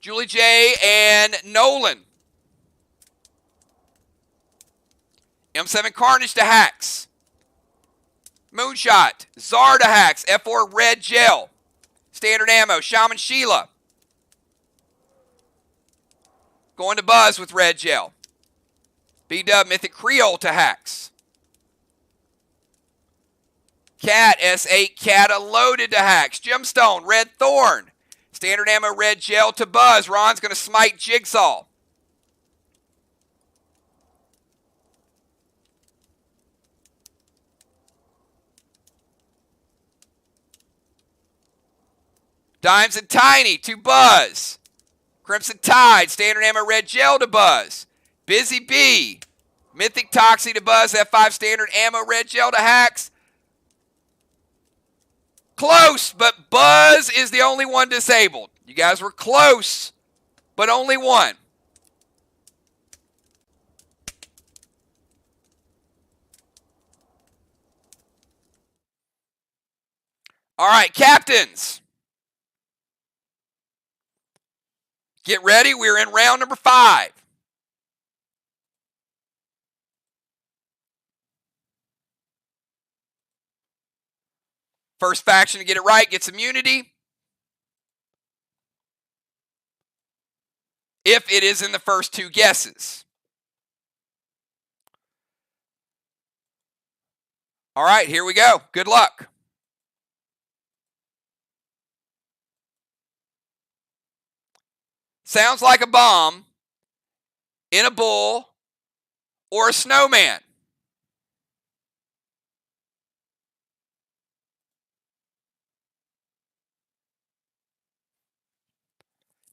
Julie J. and Nolan. M7 Carnage to Hacks. Moonshot. Czar to Hacks. F4 Red Gel. Standard Ammo. Shaman Sheila. Going to Buzz with Red Gel. B-Dub Mythic Creole to Hacks. Cat. S8 Cata loaded to Hacks. Gemstone. Red Thorn. Standard Ammo Red Gel to Buzz. Ron's going to smite Jigsaw. Dimes and Tiny to Buzz. Crimson Tide. Standard Ammo Red Gel to Buzz. Busy Bee. Mythic Toxie to Buzz. F5 Standard Ammo Red Gel to Hacks. Close, but Buzz is the only one disabled. You guys were close, but only one. All right, captains. Get ready. We're in round number 5. First faction to get it right gets immunity. If it is in the first 2 guesses. All right, here we go. Good luck. Sounds like a bomb in a bull or a snowman.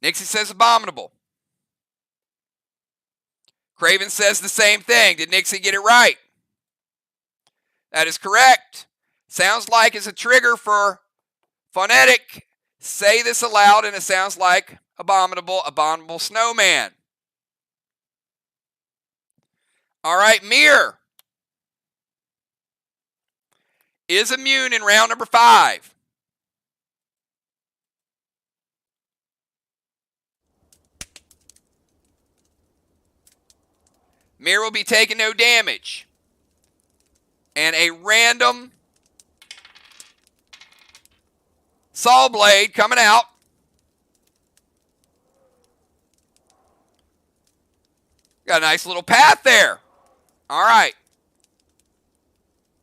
Nixie says abominable. Craven says the same thing. Did Nixie get it right? That is correct. Sounds like it's a trigger for phonetic. Say this aloud and it sounds like abominable, abominable snowman. All right, Mirror is immune in round number 5. Mir will be taking no damage. And a random saw blade coming out. Got a nice little path there. All right.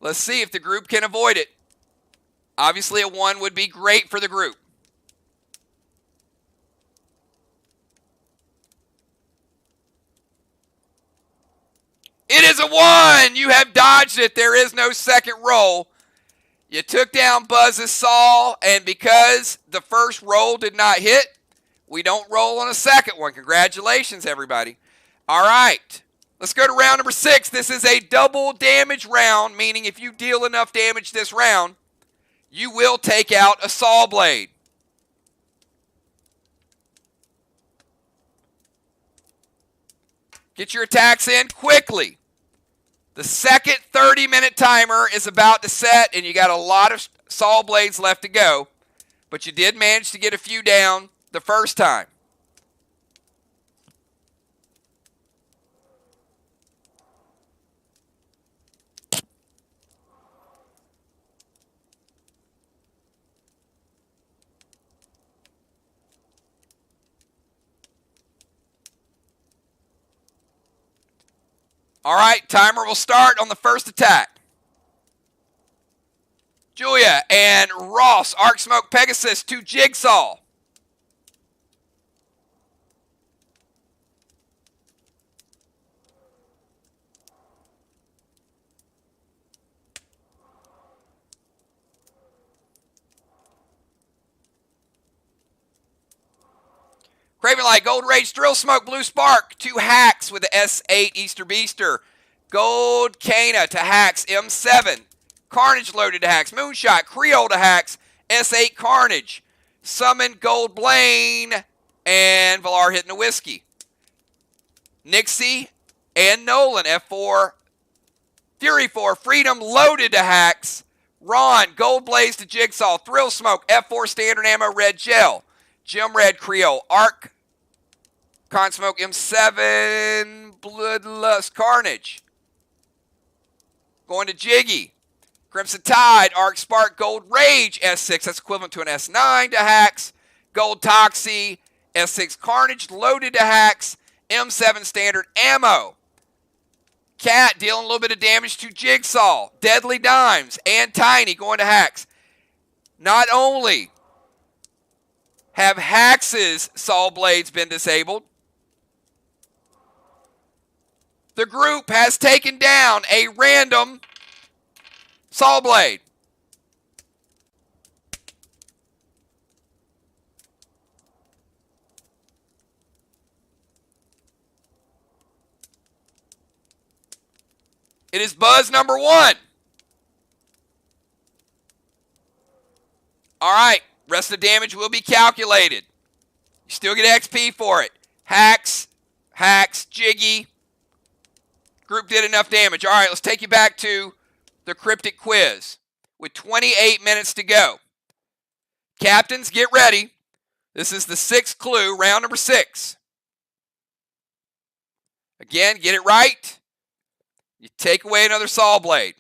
Let's see if the group can avoid it. Obviously, a 1 would be great for the group. It is a 1. You have dodged it. There is no second roll. You took down Buzz's saw, and because the first roll did not hit, we don't roll on a second one. Congratulations, everybody. All right. Let's go to round number 6. This is a double damage round, meaning if you deal enough damage this round, you will take out a saw blade. Get your attacks in quickly. The second 30-minute timer is about to set, and you got a lot of saw blades left to go, but you did manage to get a few down the first time. All right, timer will start on the first attack. Julia and Ross, Arc Smoke Pegasus to Jigsaw. Cravenlight, Gold Rage, Drill Smoke, Blue Spark to Hacks with the S8 Easter Beaster. Gold Cana to Hacks, M7. Carnage loaded to Hacks. Moonshot, Creole to Hacks, S8 Carnage. Summon Gold Blaine and Valar hitting the whiskey. Nixie and Nolan, F4. Fury 4, Freedom loaded to Hacks. Ron, Gold Blaze to Jigsaw. Thrill Smoke, F4 Standard Ammo, Red Gel. Jim Red Creole, Arc, Con Smoke, M7, Bloodlust, Carnage. Going to Jiggy. Crimson Tide, Arc Spark, Gold Rage, S6, that's equivalent to an S9 to Hacks. Gold Toxie, S6 Carnage, loaded to Hacks. M7 Standard Ammo. Cat dealing a little bit of damage to Jigsaw. Deadly Dimes and Tiny going to Hacks. Not only have Hax's saw blades been disabled, the group has taken down a random saw blade. It is Buzz number 1. All right. Rest of the damage will be calculated. You still get XP for it. Hacks, Jiggy. Group did enough damage. All right, let's take you back to the cryptic quiz with 28 minutes to go. Captains, get ready. This is the 6th clue, round number 6. Again, get it right. You take away another saw blade.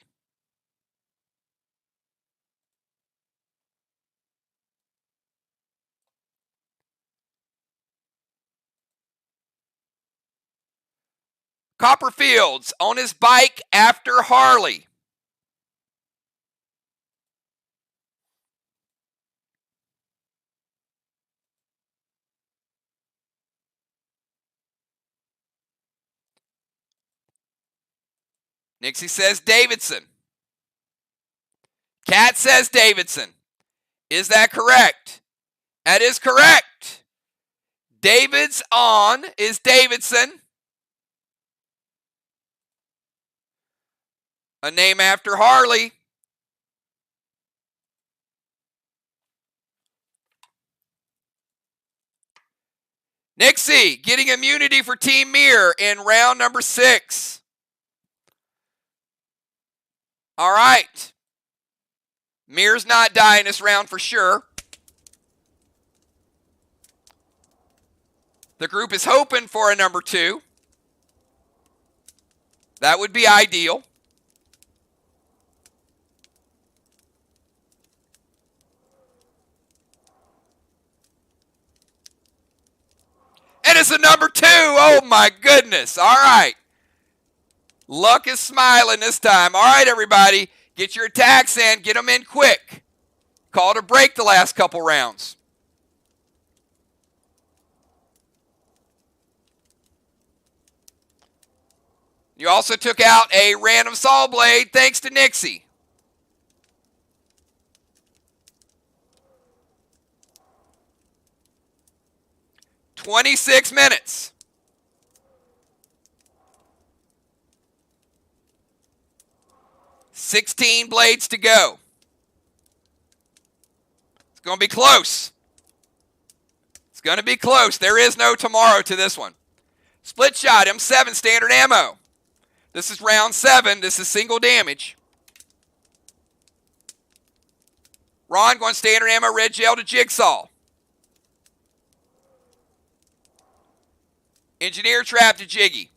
Copperfields on his bike after Harley. Nixie says Davidson. Cat says Davidson. Is that correct? That is correct. David's on is Davidson. A name after Harley. Nixie getting immunity for Team Mir in round number 6. All right. Mir's not dying this round for sure. The group is hoping for a number 2. That would be ideal. And it's a number 2. Oh, my goodness. All right. Luck is smiling this time. All right, everybody. Get your attacks in. Get them in quick. Call to break the last couple rounds. You also took out a random saw blade thanks to Nixie. "26 minutes. "16 blades to go. It's going to be close. It's going to be close. There is no tomorrow to this one. Split shot, M7 standard ammo. This is round 7. This is single damage. Ron going standard ammo, red gel to Jigsaw. Engineer trap to Jiggy.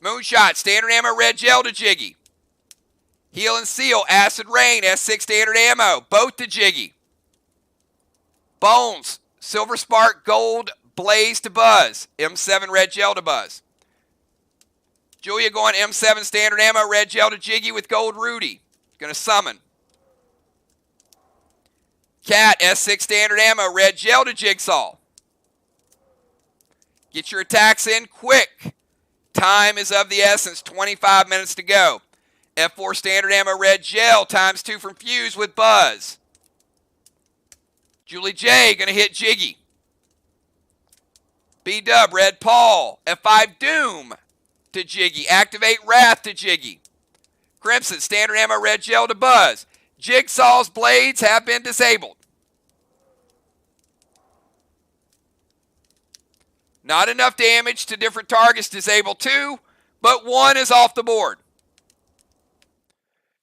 Moonshot, standard ammo, red gel to Jiggy. Heal and Seal, Acid Rain, S6 standard ammo, both to Jiggy. Bones, Silver Spark, Gold Blaze to Buzz, M7 red gel to Buzz. Julia going M7 standard ammo, red gel to Jiggy with Gold Rudy. Going to summon. Cat, S6 standard ammo, red gel to Jigsaw. Get your attacks in quick. Time is of the essence, 25 minutes to go. F4 standard ammo, red gel, ×2 from Fuse with Buzz. Julie J going to hit Jiggy. B-Dub, red Paul. F5 Doom to Jiggy. Activate Wrath to Jiggy. Crimson, standard ammo, red gel to Buzz. Jigsaw's blades have been disabled. Not enough damage to different targets. Disable 2, but 1 is off the board.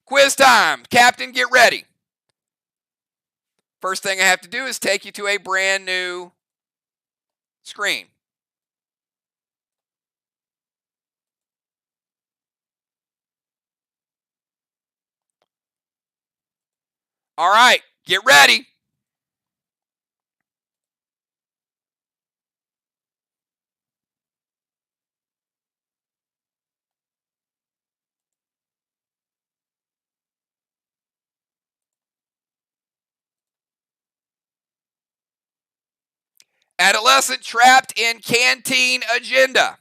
Quiz time. Captain, get ready. First thing I have to do is take you to a brand new screen. All right, get ready. Adolescent trapped in canteen agenda.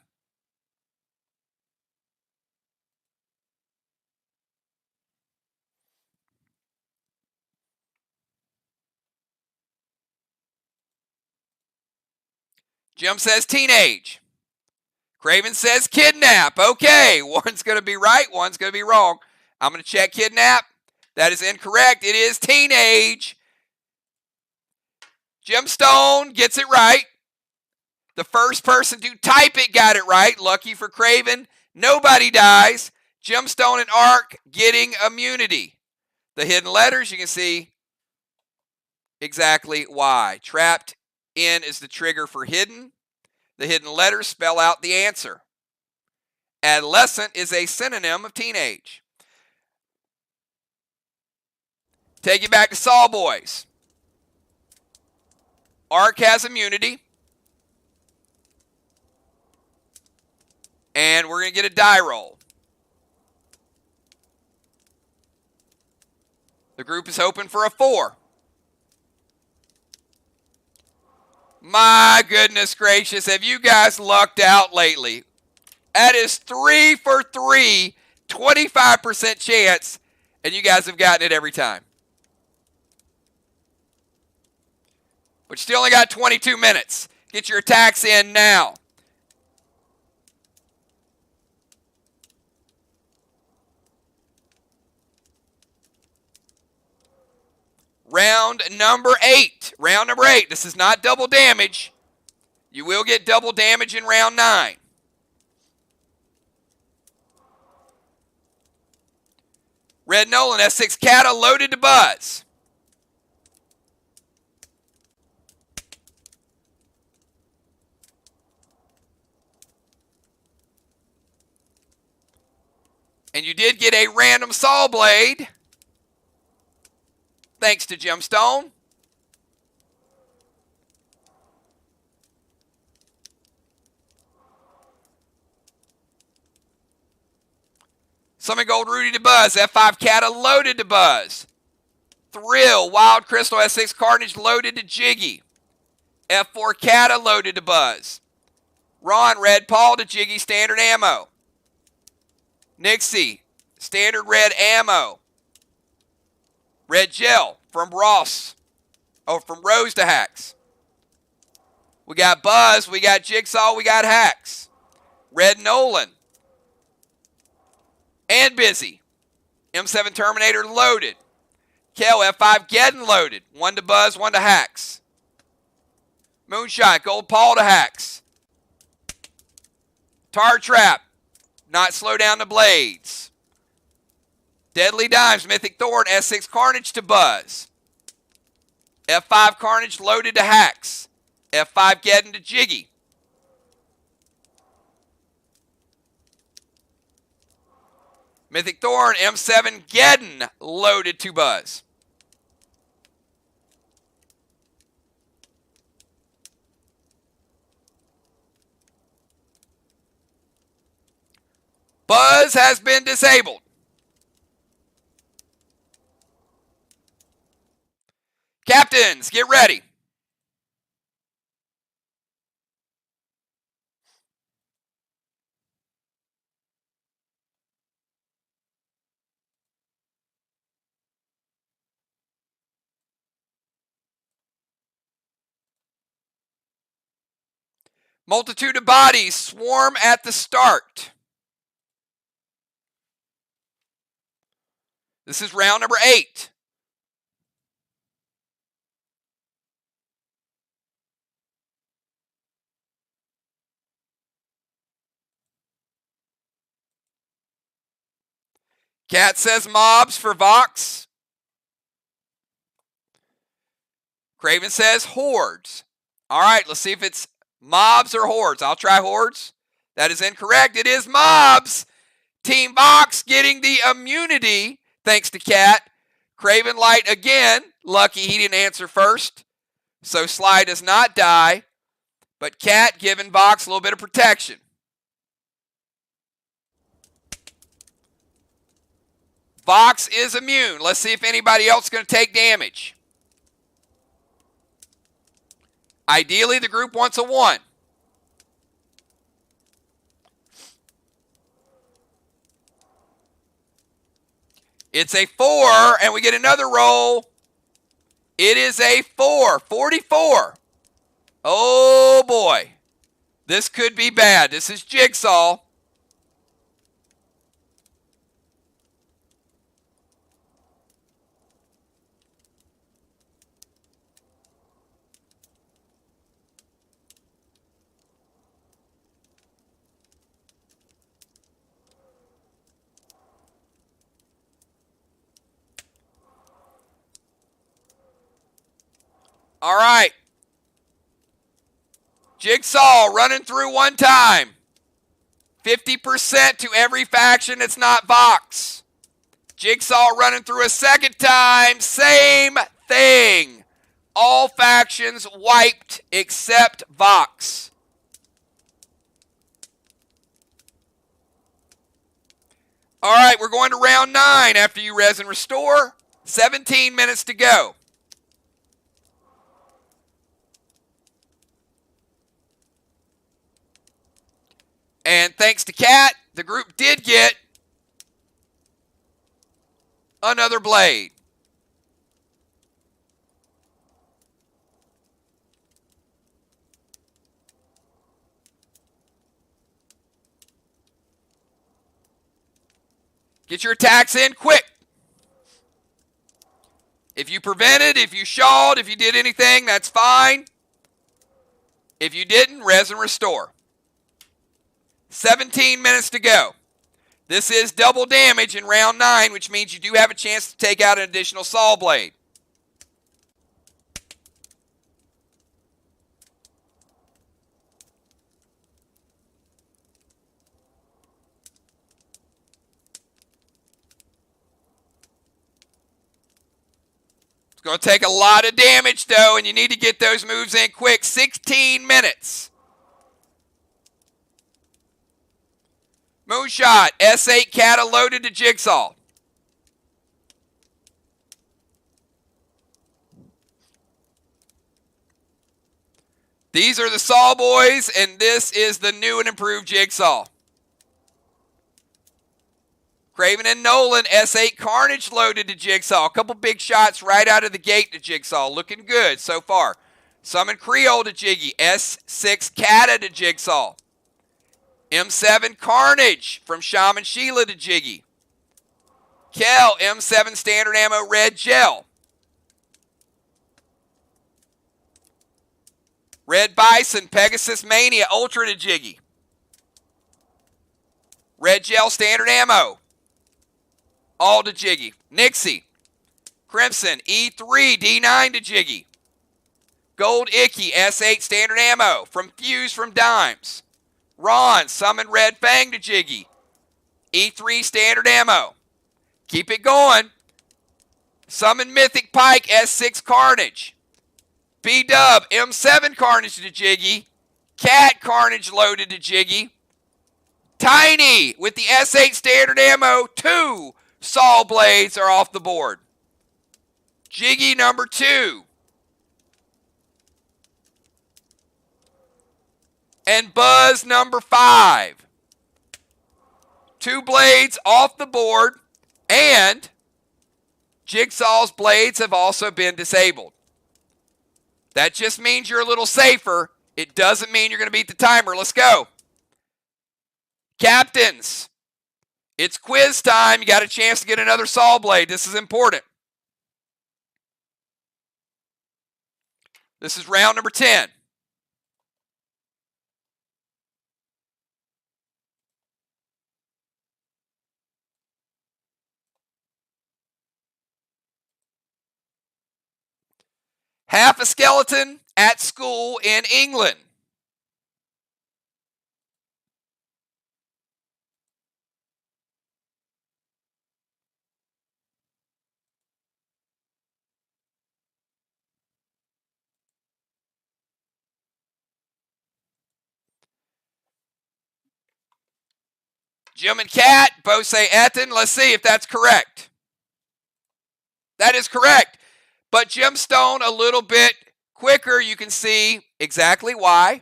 Jim says teenage. Craven says kidnap. Okay, one's going to be right, one's going to be wrong. I'm going to check kidnap. That is incorrect. It is teenage. Jim Stone gets it right. The first person to type it got it right. Lucky for Craven. Nobody dies. Jim Stone and Ark getting immunity. The hidden letters, you can see exactly why. Trapped in is the trigger for hidden. The hidden letters spell out the answer. Adolescent is a synonym of teenage. Take you back to Saw Boys. Ark has immunity. And we're going to get a die roll. The group is hoping for a 4. My goodness gracious, have you guys lucked out lately? That is 3 for 3, 25% chance, and you guys have gotten it every time. But you still only got 22 minutes. Get your attacks in now. Round number 8. Round number 8. This is not double damage. You will get double damage in round 9. Red Nolan, S6 Kata loaded to Buzz. And you did get a random saw blade. Thanks to Gemstone. Summon Gold Rudy to Buzz. F5 Kata loaded to Buzz. Thrill, Wild Crystal, S6 Carnage loaded to Jiggy. F4 Kata loaded to Buzz. Ron, Red Paul to Jiggy, standard ammo. Nixie, standard red ammo. Red Gel from Ross. Oh, from Rose to Hacks. We got Buzz, we got Jigsaw, we got Hacks. Red Nolan. And Busy. M7 Terminator loaded. Kel, F5 Geddon loaded. 1 to Buzz, 1 to Hacks. Moonshot, Gold Paul to Hacks. Tar Trap, not slow down the blades. Deadly Dimes, Mythic Thorn, S6 Carnage to Buzz. F5 Carnage loaded to Hacks. F5 Geddon to Jiggy. Mythic Thorn, M7 Geddon loaded to Buzz. Buzz has been disabled. Captains, get ready. Multitude of bodies swarm at the start. This is round number 8. Cat says mobs for Vox. Craven says hordes. All right, let's see if it's mobs or hordes. I'll try hordes. That is incorrect. It is mobs. Team Vox getting the immunity thanks to Cat. Craven Light again. Lucky he didn't answer first. So Sly does not die. But Cat giving Vox a little bit of protection. Vox is immune. Let's see if anybody else is going to take damage. Ideally, the group wants a 1. It's a 4, and we get another roll. It is a 4, 44. Oh, boy. This could be bad. This is Jigsaw. All right. Jigsaw running through one time. 50% to every faction that's not Vox. Jigsaw running through a second time. Same thing. All factions wiped except Vox. All right, we're going to round 9 after you res and restore. 17 minutes to go. And thanks to Cat, the group did get another blade. Get your attacks in quick. If you prevented, if you shawled, if you did anything, that's fine. If you didn't, res and restore. 17 minutes to go. This is double damage in round 9, which means you do have a chance to take out an additional saw blade. Going to take a lot of damage, though, and you need to get those moves in quick. 16 minutes. Moonshot, S8 Kata loaded to Jigsaw. These are the Saw Boys, and this is the new and improved Jigsaw. Craven and Nolan, S8 Carnage loaded to Jigsaw. A couple big shots right out of the gate to Jigsaw. Looking good so far. Summon Creole to Jiggy. S6 Kata to Jigsaw. M7 Carnage from Shaman Sheila to Jiggy. Kel, M7 Standard Ammo Red Gel. Red Bison, Pegasus Mania Ultra to Jiggy. Red Gel Standard Ammo. All to Jiggy. Nixie. Crimson, E3 D9 to Jiggy. Gold Icky, S8 Standard Ammo from Fuse from Dimes. Ron, Summon Red Fang to Jiggy. E3 Standard Ammo. Keep it going. Summon Mythic Pike, S6 Carnage. B-Dub, M7 Carnage to Jiggy. Cat Carnage loaded to Jiggy. Tiny with the S8 Standard Ammo. 2 Saw Blades are off the board. Jiggy number 2. And Buzz number 5. 2 blades off the board, and Jigsaw's blades have also been disabled. That just means you're a little safer. It doesn't mean you're going to beat the timer. Let's go. Captains, it's quiz time. You got a chance to get another Saw Blade. This is important. This is round number 10. Half a skeleton at school in England. Jim and Kat both say Etten. Let's see if that's correct. That is correct. But Gemstone a little bit quicker. You can see exactly why.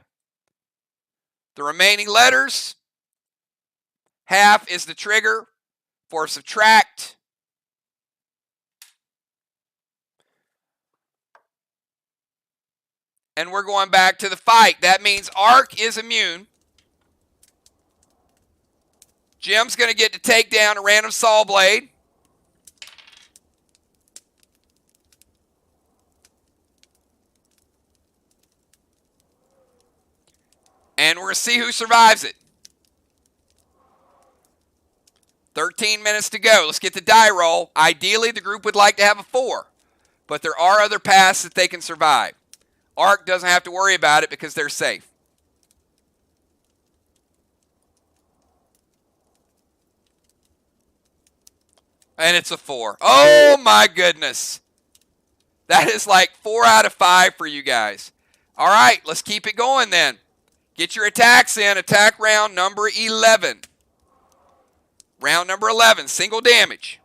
The remaining letters. Half is the trigger for subtract. And we're going back to the fight. That means Arc is immune. Jim's going to get to take down a random Saw Blade. And we're going to see who survives it. 13 minutes to go. Let's get the die roll. Ideally, the group would like to have a 4. But there are other paths that they can survive. Arc doesn't have to worry about it because they're safe. And it's a 4. Oh my goodness. That is like 4 out of 5 for you guys. All right, let's keep it going then. Get your attacks in. Attack round number 11. Round number 11, single damage.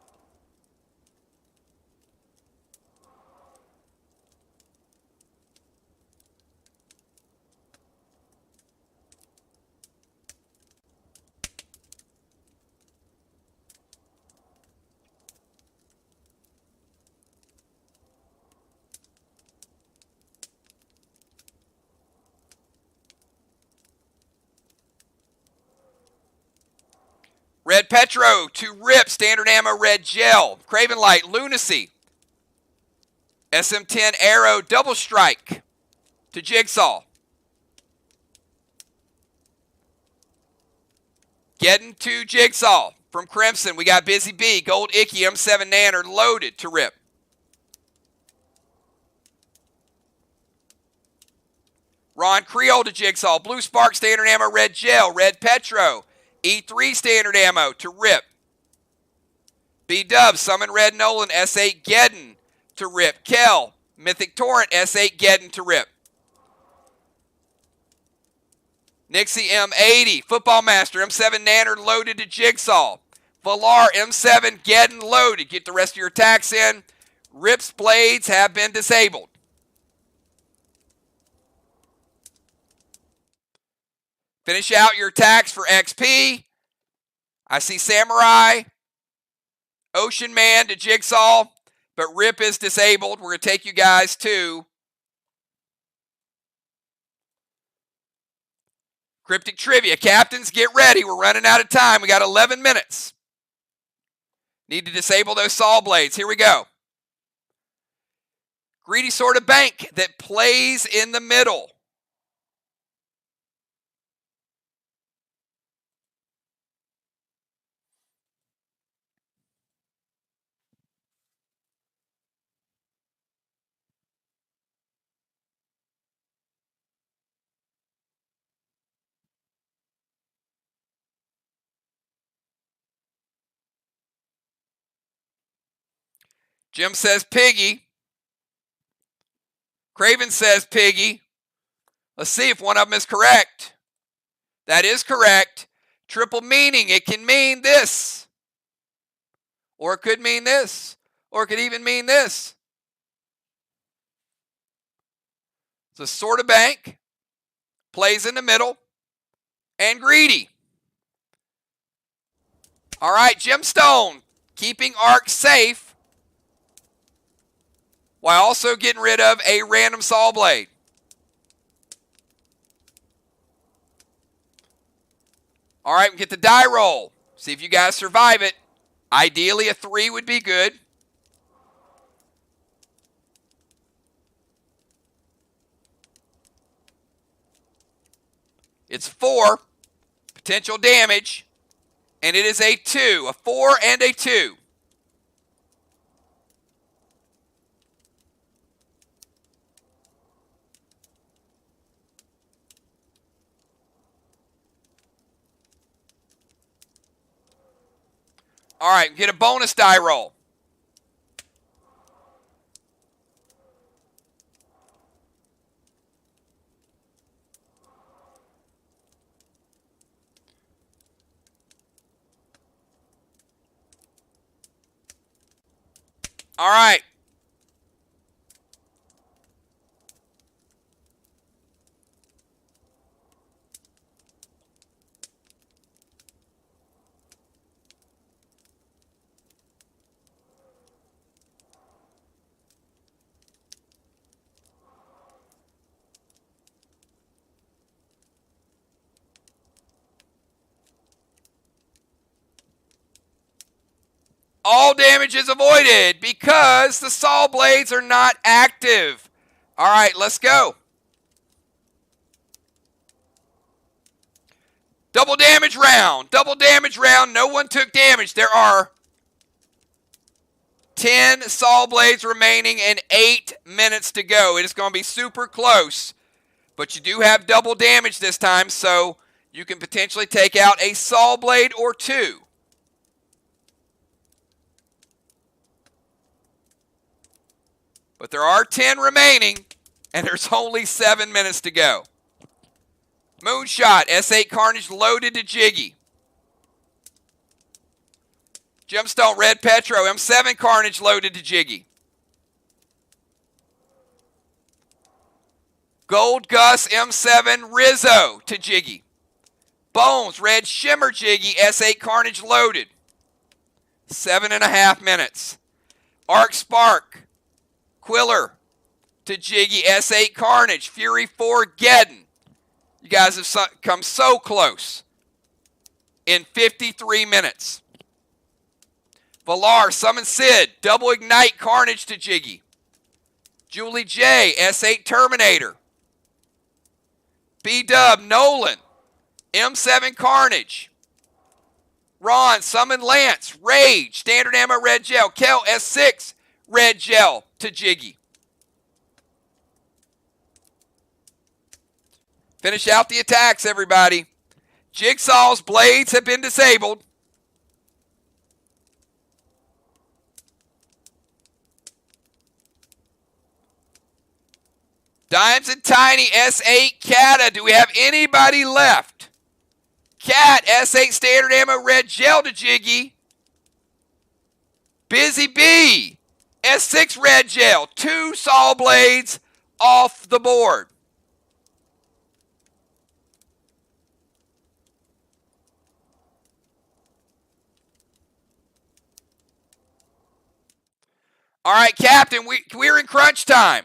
Red Petro to Rip, Standard Ammo Red Gel. Craven Light, Lunacy. SM10 Arrow, Double Strike to Jigsaw. Getting to Jigsaw from Crimson. We got Busy B, Gold Icky, M7 Nanner loaded to Rip. Ron Creole to Jigsaw. Blue Spark, Standard Ammo Red Gel. Red Petro. E3 Standard Ammo to Rip. B-Dub, Summon Red Nolan, S8 Geddon to Rip. Kel, Mythic Torrent, S8 Geddon to Rip. Nixie M80, Football Master, M7 Nanner loaded to Jigsaw. Valar, M7 Geddon loaded. Get the rest of your attacks in. Rip's blades have been disabled. Finish out your attacks for XP. I see Samurai, Ocean Man to Jigsaw, but Rip is disabled. We're going to take you guys to Cryptic Trivia. Captains, get ready. We're running out of time. We got 11 minutes. Need to disable those saw blades. Here we go. Greedy Sword of Bank that plays in the middle. Jim says Piggy. Craven says Piggy. Let's see if one of them is correct. That is correct. Triple meaning. It can mean this. Or it could mean this. Or it could even mean this. It's a Sword of Bank. Plays in the middle. And greedy. All right, Gemstone. Keeping Ark safe. While also getting rid of a random saw blade. All right, we get the die roll. See if you guys survive it. Ideally, a 3 would be good. It's 4. Potential damage. And it is a 2. A 4 and a 2. All right, get a bonus die roll. All right. All damage is avoided because the saw blades are not active. All right, let's go. Double damage round. Double damage round. No one took damage. There are 10 saw blades remaining and 8 minutes to go. It is going to be super close. But you do have double damage this time, so you can potentially take out a saw blade or 2. But there are 10 remaining, and there's only 7 minutes to go. Moonshot, S8 Carnage loaded to Jiggy. Gemstone, Red Petro, M7 Carnage loaded to Jiggy. Gold Gus, M7 Rizzo to Jiggy. Bones, Red Shimmer Jiggy, S8 Carnage loaded. 7.5 minutes. Arc Spark, Quiller to Jiggy, S8 Carnage. Fury 4 Geddon. You guys have come so close. In 53 minutes. Valar, Summon Sid, Double Ignite Carnage to Jiggy. Julie J, S8 Terminator. B-Dub, Nolan, M7 Carnage. Ron, Summon Lance, Rage, Standard Ammo Red Gel. Kel, S6 Red Gel to Jiggy. Finish out the attacks, everybody. Jigsaw's blades have been disabled. Dimes and Tiny, S8 Kata. Do we have anybody left? Cat, S8 Standard Ammo, Red Gel to Jiggy. Busy B, S6 Red Gel. 2 saw blades off the board. All right, Captain, we're in crunch time.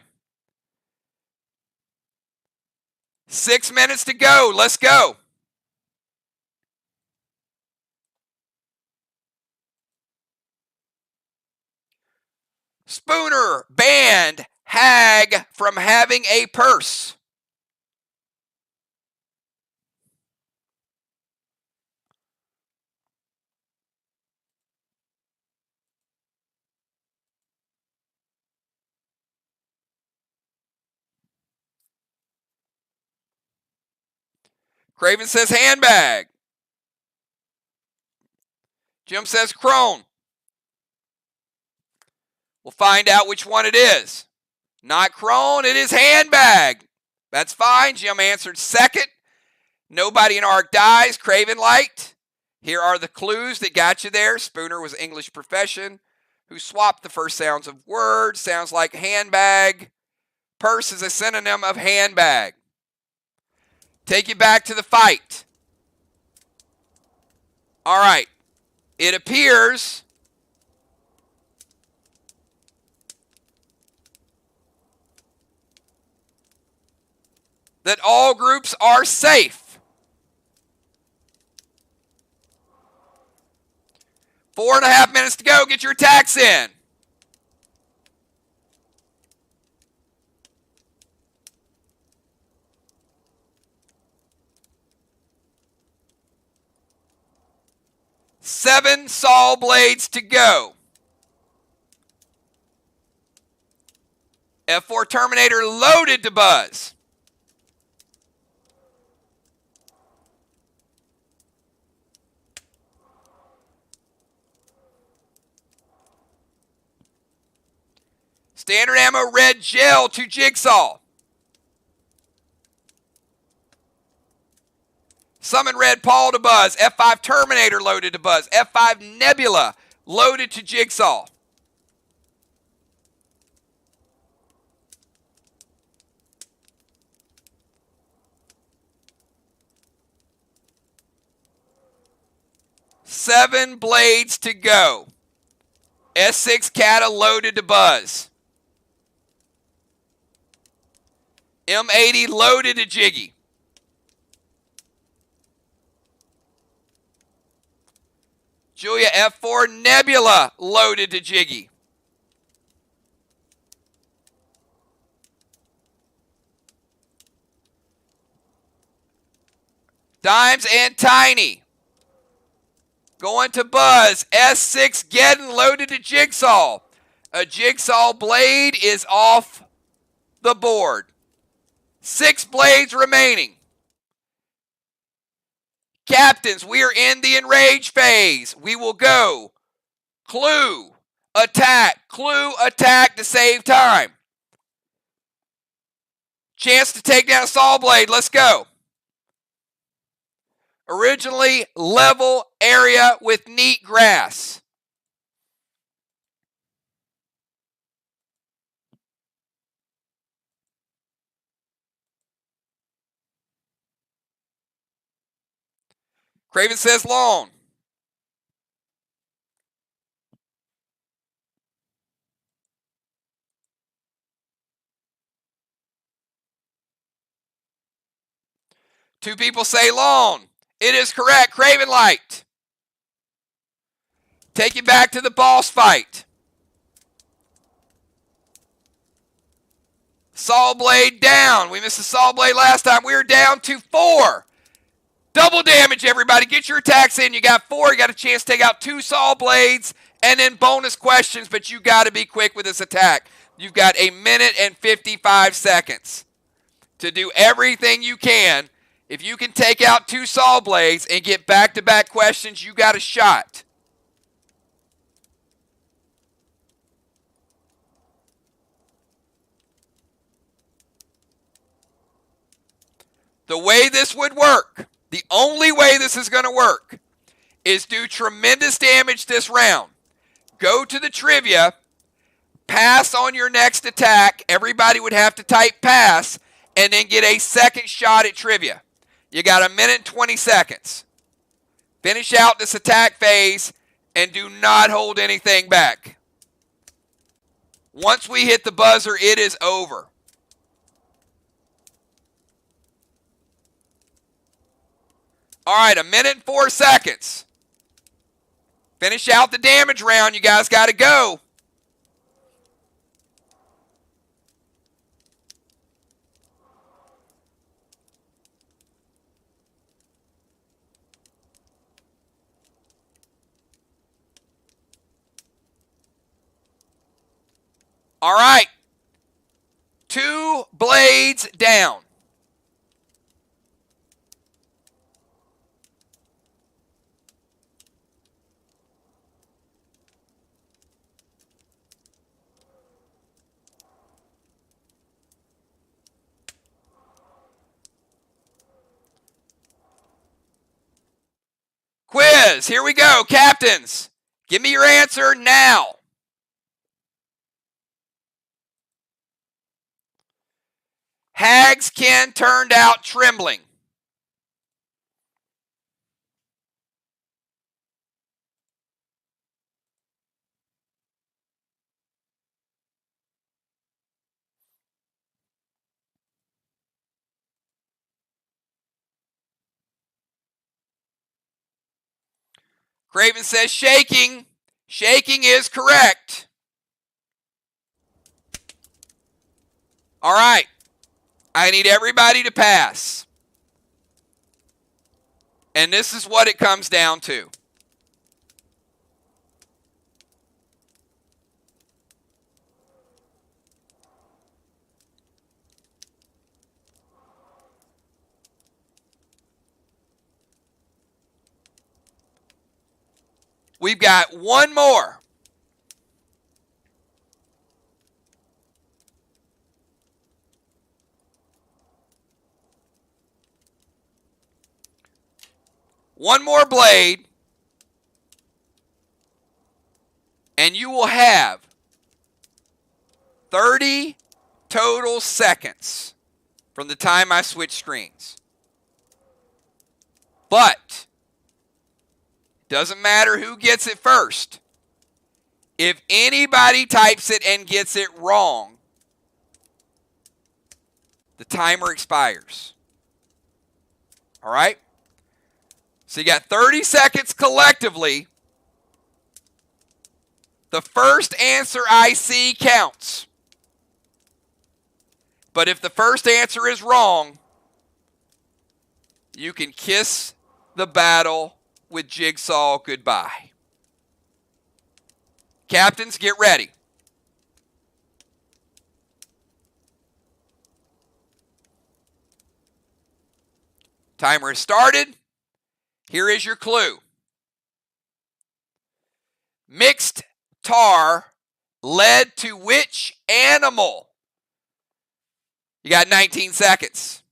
6 minutes to go. Let's go. Spooner banned Hag from having a purse. Craven says handbag. Jim says crone. We'll find out which one it is. Not crone, it is handbag. That's fine. Jim answered second. Nobody in ARC dies. Craven liked. Here are the clues that got you there. Spooner was English profession who swapped the first sounds of words. Sounds like handbag. Purse is a synonym of handbag. Take you back to the fight. All right. It appears that all groups are safe. 4.5 minutes to go. Get your attacks in. Seven saw blades to go. F4 Terminator loaded to buzz. Standard ammo Red Gel to Jigsaw. Summon Red Paul to buzz. F5 Terminator loaded to buzz. F5 Nebula loaded to Jigsaw. Seven blades to go. S6 Kata loaded to buzz. M80 loaded to Jiggy. Julia F4 Nebula loaded to Jiggy. Dimes and Tiny going to buzz. S6 Geddon loaded to Jigsaw. A Jigsaw blade is off the board. 6 blades remaining. Captains, we are in the enrage phase. We will go clue, attack to save time. Chance to take down a saw blade. Let's go. Originally level area with neat grass. Craven says long. Two people say long. It is correct. Craven liked. Take you back to the boss fight. Saw blade down. We missed the saw blade last time. We were down to 4. Double damage, everybody. Get your attacks in. You got 4. You got a chance to take out 2 saw blades and then bonus questions, but you got to be quick with this attack. You've got 1 minute and 55 seconds to do everything you can. If you can take out 2 saw blades and get back-to-back questions, you got a shot. The way this would work, the only way this is going to work, is do tremendous damage this round. Go to the trivia, pass on your next attack. Everybody would have to type pass, and then get a second shot at trivia. You got 1 minute and 20 seconds. Finish out this attack phase and do not hold anything back. Once we hit the buzzer, it is over. All right, 1 minute and 4 seconds. Finish out the damage round. You guys got to go. All right. 2 blades down. Quiz, here we go. Captains, give me your answer now. Hagskin turned out trembling. Craven says shaking. Shaking is correct. All right. I need everybody to pass. And this is what it comes down to. We've got one more. One more blade, and you will have 30 total seconds from the time I switch screens. But doesn't matter who gets it first. If anybody types it and gets it wrong, the timer expires. All right? So you got 30 seconds collectively. The first answer I see counts. But if the first answer is wrong, you can kiss the battle with Jigsaw goodbye. Captains, get ready. Timer has started. Here is your clue. Mixed tar led to which animal? You got 19 seconds.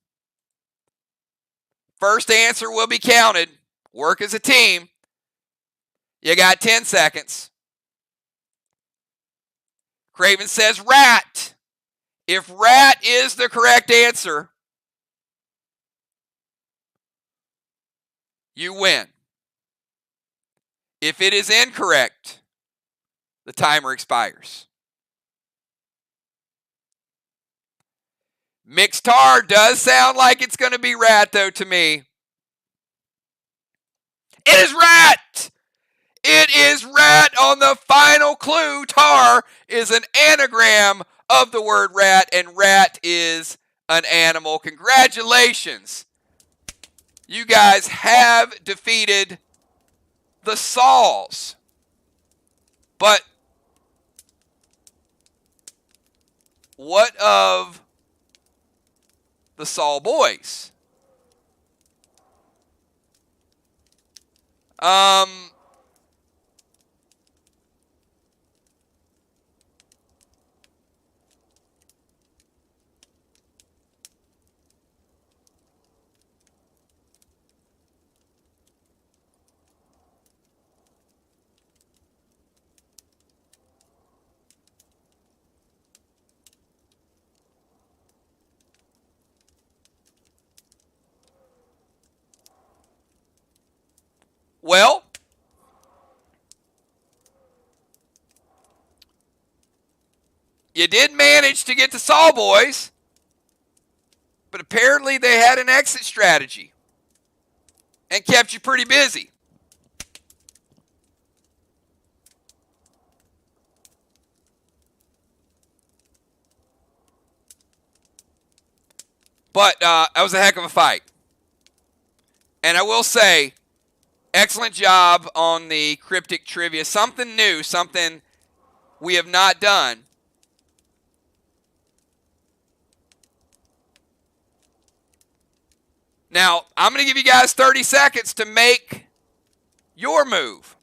First answer will be counted. Work as a team. You got 10 seconds. Craven says rat. If rat is the correct answer, you win. If it is incorrect, the timer expires. Mixed tar does sound like it's going to be rat, though, to me. It is rat! It is rat on the final clue. Tar is an anagram of the word rat, and rat is an animal. Congratulations. You guys have defeated the Sauls. But what of the Saul boys? Well, you did manage to get the Saw Boys, but apparently they had an exit strategy and kept you pretty busy. But that was a heck of a fight. And I will say, excellent job on the cryptic trivia. Something new, something we have not done. Now, I'm going to give you guys 30 seconds to make your move.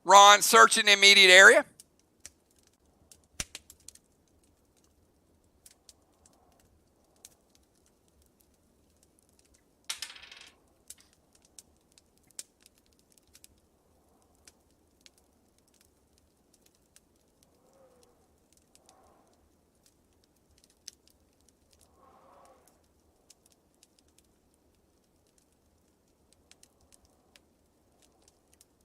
Ron, searching the immediate area.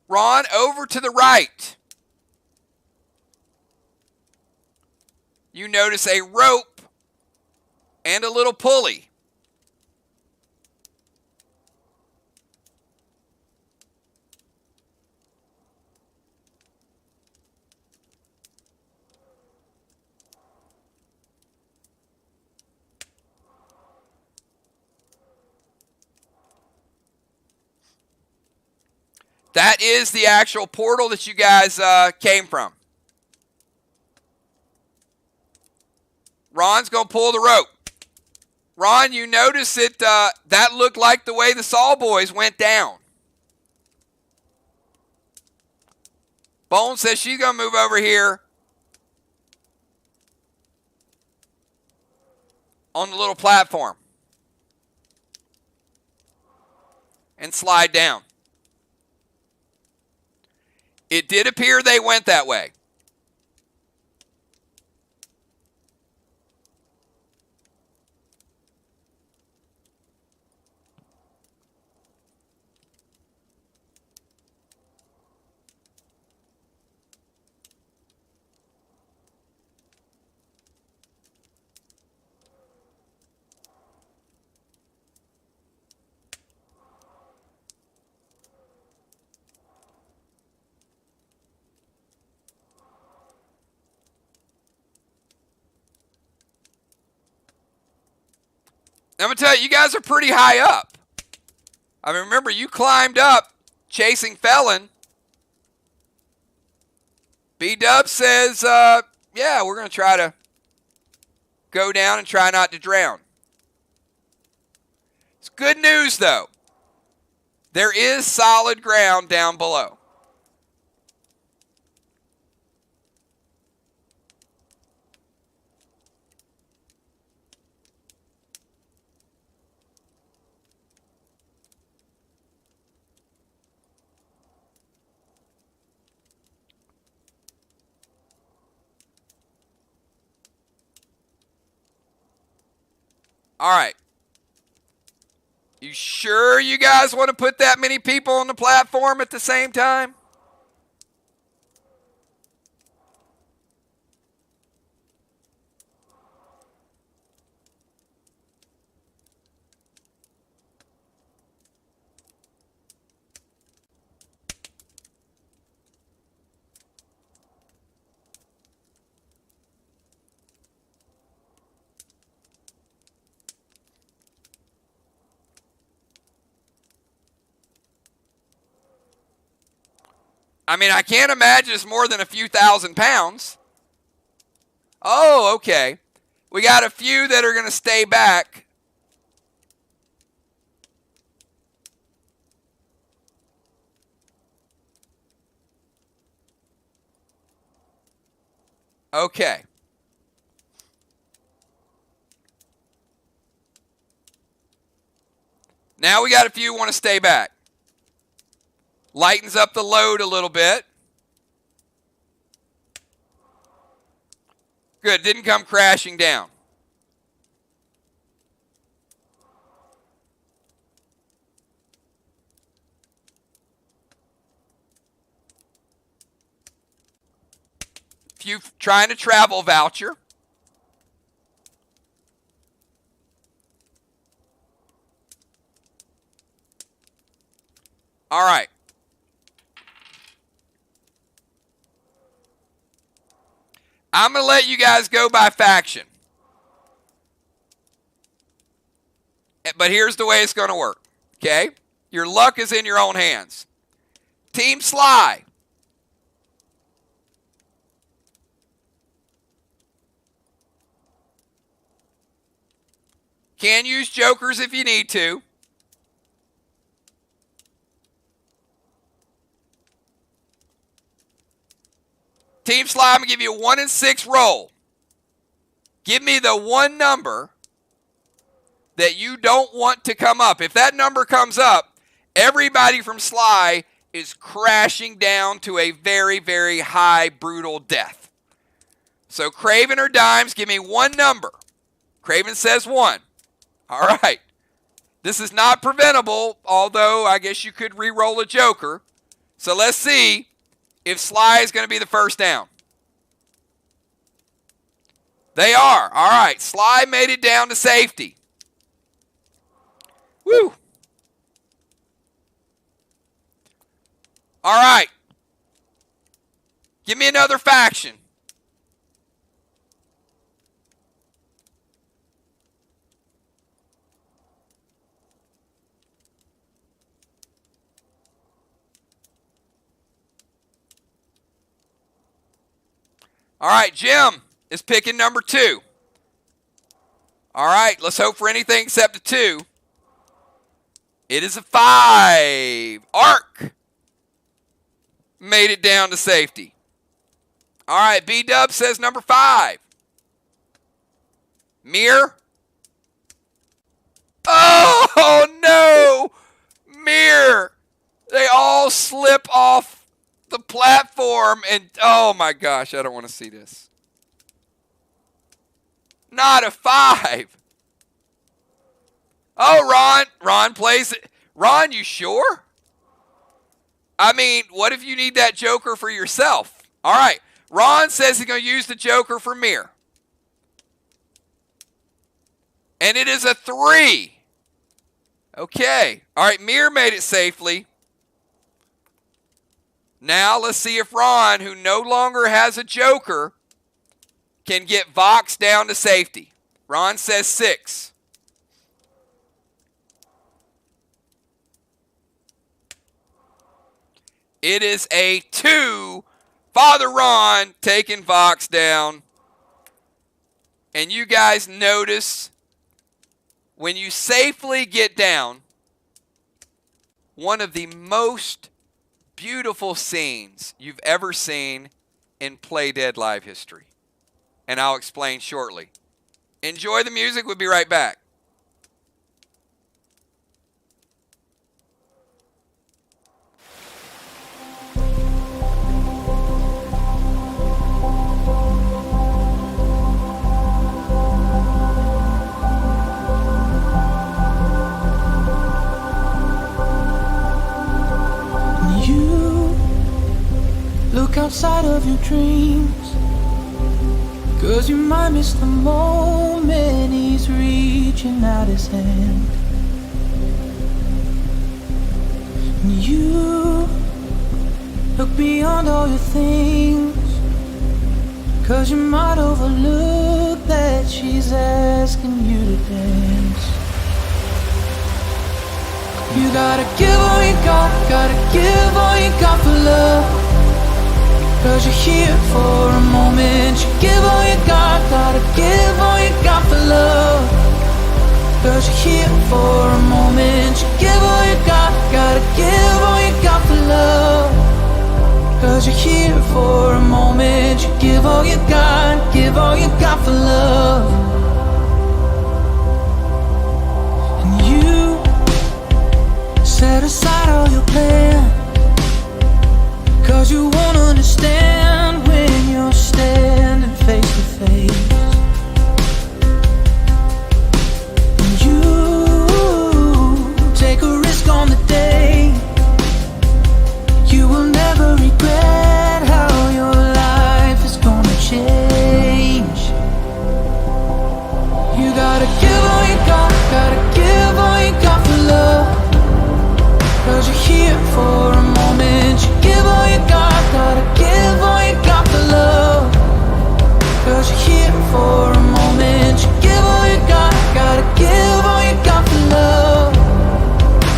Ron, over to the right. You notice a rope and a little pulley. That is the actual portal that you guys came from. Ron's going to pull the rope. Ron, you notice it, that looked like the way the Saw Boys went down. Bone says she's going to move over here on the little platform and slide down. It did appear they went that way. I'm going to tell you, you guys are pretty high up. I mean, remember, you climbed up chasing Felon. B-Dub says, yeah, we're going to try to go down and try not to drown. It's good news, though. There is solid ground down below. All right. You sure you guys want to put that many people on the platform at the same time? I mean, I can't imagine it's more than a few thousand pounds. Oh, okay. We got a few that are going to stay back. Okay. Now we got a few want to stay back. Lightens up the load a little bit. Good, didn't come crashing down. Few trying to travel voucher. All right. I'm going to let you guys go by faction. But here's the way it's going to work. Okay? Your luck is in your own hands. Team Sly. Can use jokers if you need to. Team Sly, I'm going to give you a 1 and 6 roll. Give me the one number that you don't want to come up. If that number comes up, everybody from Sly is crashing down to a very, very high, brutal death. So Craven or Dimes, give me one number. Craven says 1. All right. This is not preventable, although I guess you could re-roll a joker. So let's see if Sly is going to be the first down. They are. All right. Sly made it down to safety. Woo. All right. Give me another faction. All right, Jim is picking number 2. All right, let's hope for anything except a 2. It is a 5. Ark made it down to safety. All right, B-Dub says number 5. Mir. Oh, no. Mir. They all slip off the platform, and oh my gosh, I don't want to see this. Not a 5. Oh, Ron plays it. Ron, you sure? I mean, what if you need that joker for yourself? All right, Ron says he's going to use the joker for Mir. And it is a 3. Okay. All right, Mir made it safely. Now let's see if Ron, who no longer has a joker, can get Vox down to safety. Ron says 6. It is a 2. Father Ron taking Vox down. And you guys notice when you safely get down, one of the most beautiful scenes you've ever seen in Play Dead Live history. And I'll explain shortly. Enjoy the music. We'll be right back. Look outside of your dreams, 'cause you might miss the moment he's reaching out his hand. And you look beyond all your things, 'cause you might overlook that she's asking you to dance. You gotta give all you got, gotta give all you got for love. 'Cause you're here for a moment. You give all you got, gotta give all you got for love. 'Cause you're here for a moment. You give all you got, gotta give all you got for love. 'Cause you're here for a moment. You give all you got for love. And you set aside all your plans, 'cause you won't understand when you're standing face to face. And you take a risk on the day. You will never regret how your life is gonna change. You gotta give all you gotta give all you got for love. 'Cause you're here for a moment. You give all you gotta give all you got for love. 'Cause you're here for a moment. You give all you gotta give all you got for love.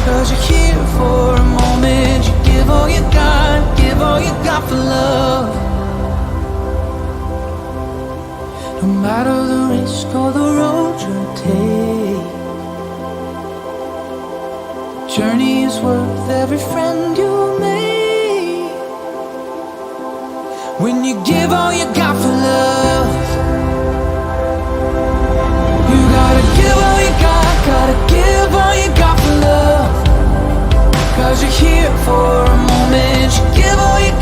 'Cause you're here for a moment. You give all you got for love. No matter the risk or the road you take, the journey is worth every friend you make. When you give all you got for love, you gotta give all you gotta give all you got for love. 'Cause you're here for a moment. You give all you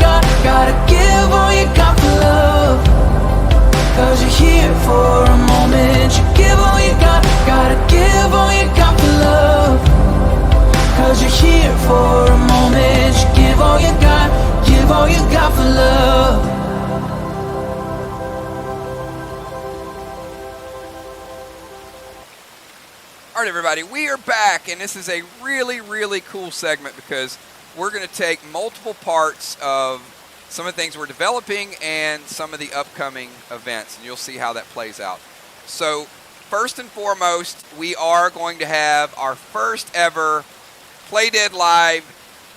gotta give all you got for love. 'Cause you're here for a moment. You give all you gotta give all you got for love. 'Cause you're here for a moment. You give all you got for love. All right, everybody, we are back, and this is a really, really cool segment because we're going to take multiple parts of some of the things we're developing and some of the upcoming events, and you'll see how that plays out. So, first and foremost, we are going to have our first ever Play Dead Live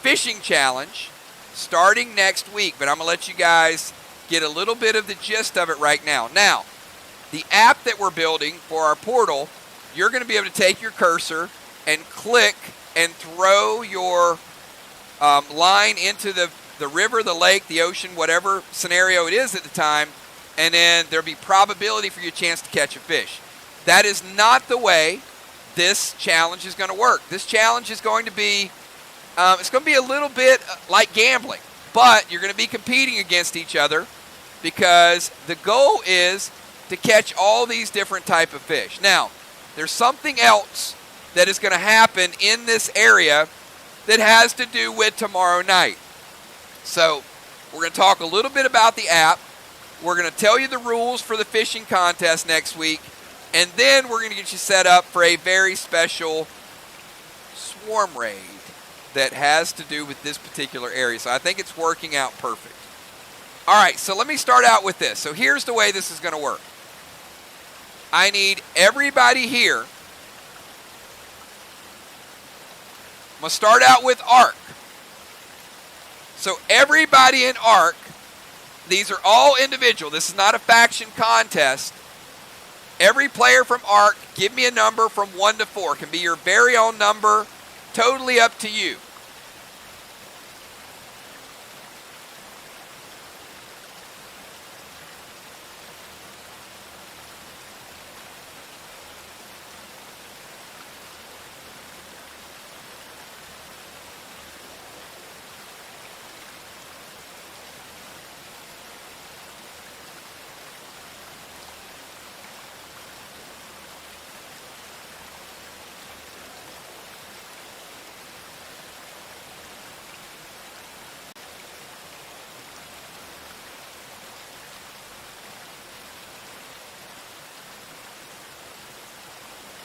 fishing challenge starting next week, but I'm going to let you guys get a little bit of the gist of it right now. Now, the app that we're building for our portal, you're going to be able to take your cursor and click and throw your line into the river, the lake, the ocean, whatever scenario it is at the time, and then there'll be probability for your chance to catch a fish. That is not the way this challenge is going to work. This challenge is going to be, it's going to be a little bit like gambling, but you're going to be competing against each other because the goal is to catch all these different type of fish. Now, there's something else that is going to happen in this area that has to do with tomorrow night. So we're going to talk a little bit about the app. We're going to tell you the rules for the fishing contest next week. And then we're going to get you set up for a very special swarm raid that has to do with this particular area. So I think it's working out perfect. All right, so let me start out with this. So here's the way this is going to work. I need everybody here. I'm going to start out with Ark. So everybody in Ark, these are all individual. This is not a faction contest. Every player from Ark, give me a number from 1 to 4. It can be your very own number, totally up to you.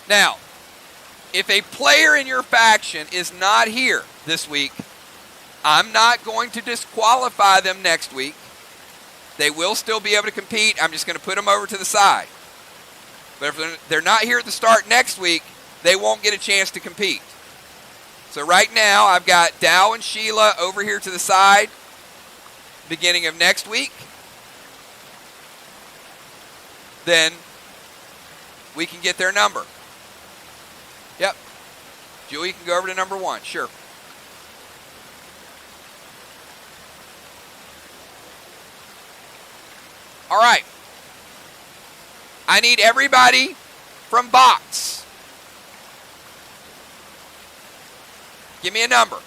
Now, if a player in your faction is not here this week, I'm not going to disqualify them next week. They will still be able to compete. I'm just going to put them over to the side. But if they're not here at the start next week, they won't get a chance to compete. So right now, I've got Dow and Sheila over here to the side, beginning of next week. Then we can get their number. Yep. Julie, you can go over to number 1. Sure. All right. I need everybody from box. Give me a number.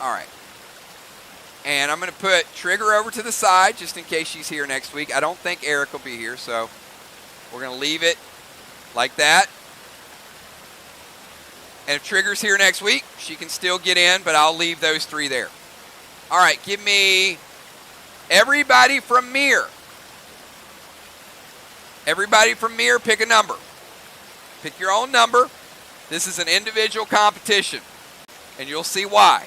All right. And I'm going to put Trigger over to the side just in case she's here next week. I don't think Eric will be here, so we're going to leave it like that. And if Trigger's here next week, she can still get in, but I'll leave those three there. All right, give me everybody from Mirror. Everybody from Mirror, pick a number. Pick your own number. This is an individual competition, and you'll see why.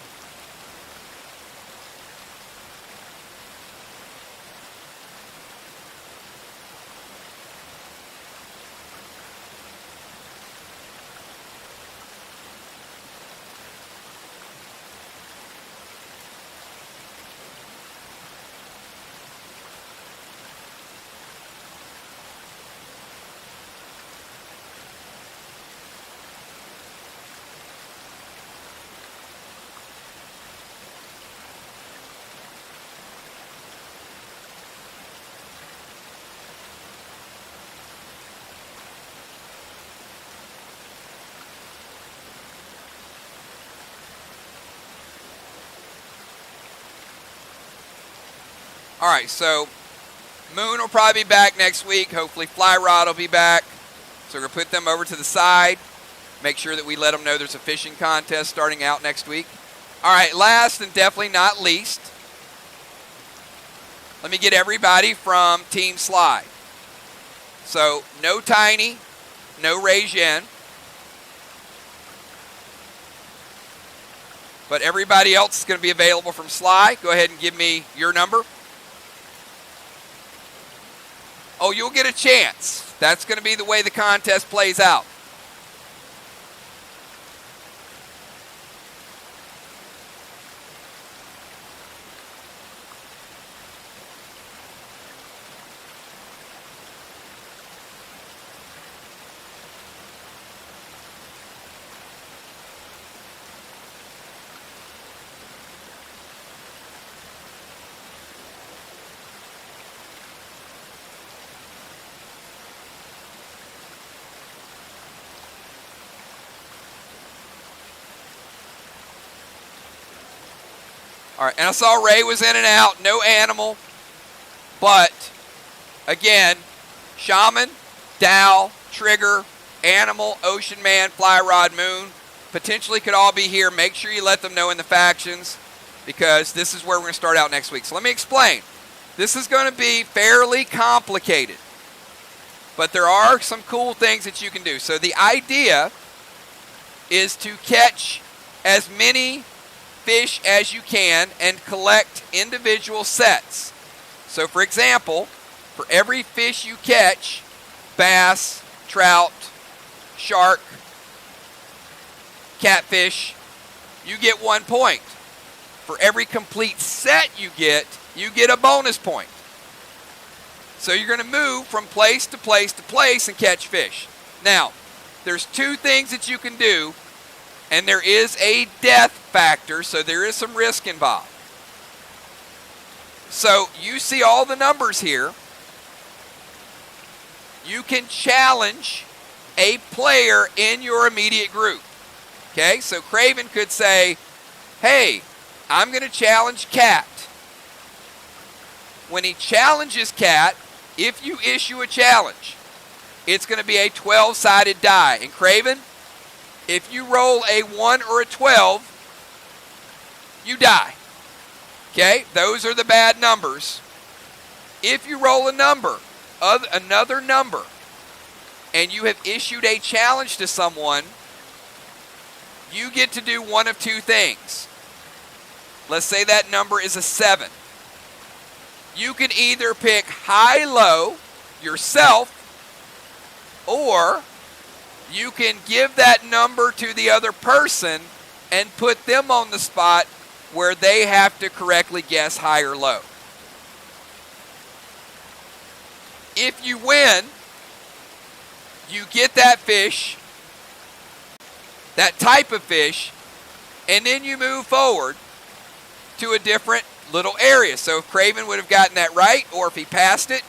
All right, so Moon will probably be back next week. Hopefully Fly Rod will be back. So we're going to put them over to the side. Make sure that we let them know there's a fishing contest starting out next week. All right, last and definitely not least, let me get everybody from Team Slide. So no Tiny, no Ray-Jen. But everybody else is going to be available from Sly. Go ahead and give me your number. Oh, you'll get a chance. That's going to be the way the contest plays out. All right, and I saw Ray was in and out, no animal. But, again, Shaman, Dow, Trigger, Animal, Ocean Man, Fly Rod, Moon, potentially could all be here. Make sure you let them know in the factions because this is where we're going to start out next week. So let me explain. This is going to be fairly complicated, but there are some cool things that you can do. So the idea is to catch as many fish as you can and collect individual sets. So for example, for every fish you catch, bass, trout, shark, catfish, you get 1 point. For every complete set you get a bonus point. So you're going to move from place to place to place and catch fish. Now, there's two things that you can do, and there is a death factor, so there is some risk involved. So you see all the numbers here. You can challenge a player in your immediate group. Okay, so Craven could say, hey, I'm going to challenge Cat. When he challenges Cat, if you issue a challenge, it's going to be a 12-sided die. And Craven, if you roll a 1 or a 12, you die. Okay, those are the bad numbers. If you roll a number, another number, and you have issued a challenge to someone, you get to do one of two things. Let's say that number is a 7. You can either pick high-low yourself, or you can give that number to the other person and put them on the spot where they have to correctly guess high or low. If you win, you get that fish, that type of fish, and then you move forward to a different little area. So if Craven would have gotten that right, or if he passed it,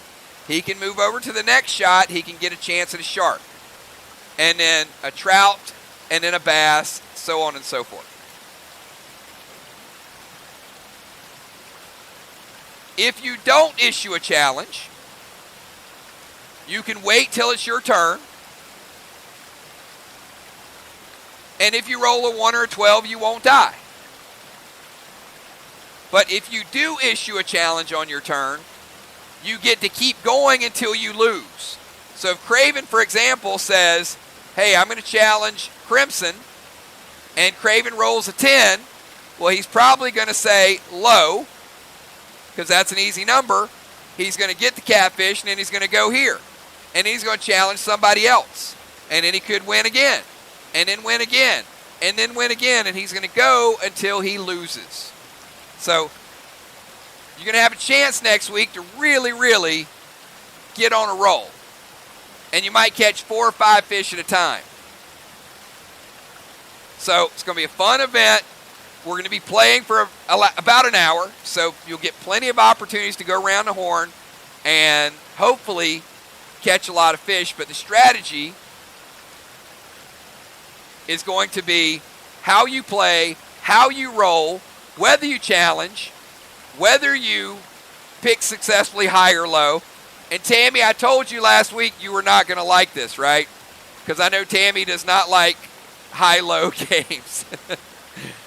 he can move over to the next shot. He can get a chance at a shark, and then a trout, and then a bass, so on and so forth. If you don't issue a challenge, you can wait till it's your turn. And if you roll a 1 or a 12, you won't die. But if you do issue a challenge on your turn, you get to keep going until you lose. So if Craven, for example, says, hey, I'm going to challenge Crimson, and Craven rolls a 10, well, he's probably going to say low, because that's an easy number. He's going to get the catfish, and then he's going to go here. And he's going to challenge somebody else. And then he could win again, and then win again, and then win again, and he's going to go until he loses. So you're going to have a chance next week to really, really get on a roll. And you might catch 4 or 5 fish at a time. So it's going to be a fun event. We're going to be playing for about an hour, so you'll get plenty of opportunities to go around the horn and hopefully catch a lot of fish. But the strategy is going to be how you play, how you roll, whether you challenge, whether you pick successfully high or low. And Tammy, I told you last week you were not going to like this, right? Because I know Tammy does not like high-low games.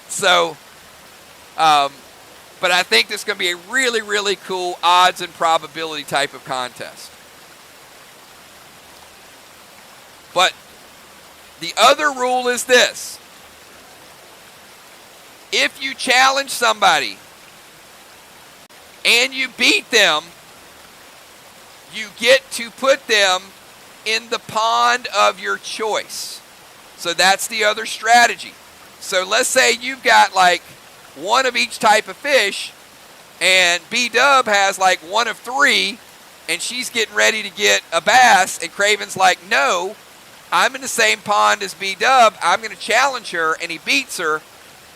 So, but I think this is going to be a really, really cool odds and probability type of contest. But the other rule is this. If you challenge somebody and you beat them, you get to put them in the pond of your choice. So that's the other strategy. So let's say you've got like one of each type of fish, and B-Dub has like one of 3, and she's getting ready to get a bass, and Craven's like, no, I'm in the same pond as B-Dub. I'm going to challenge her, and he beats her.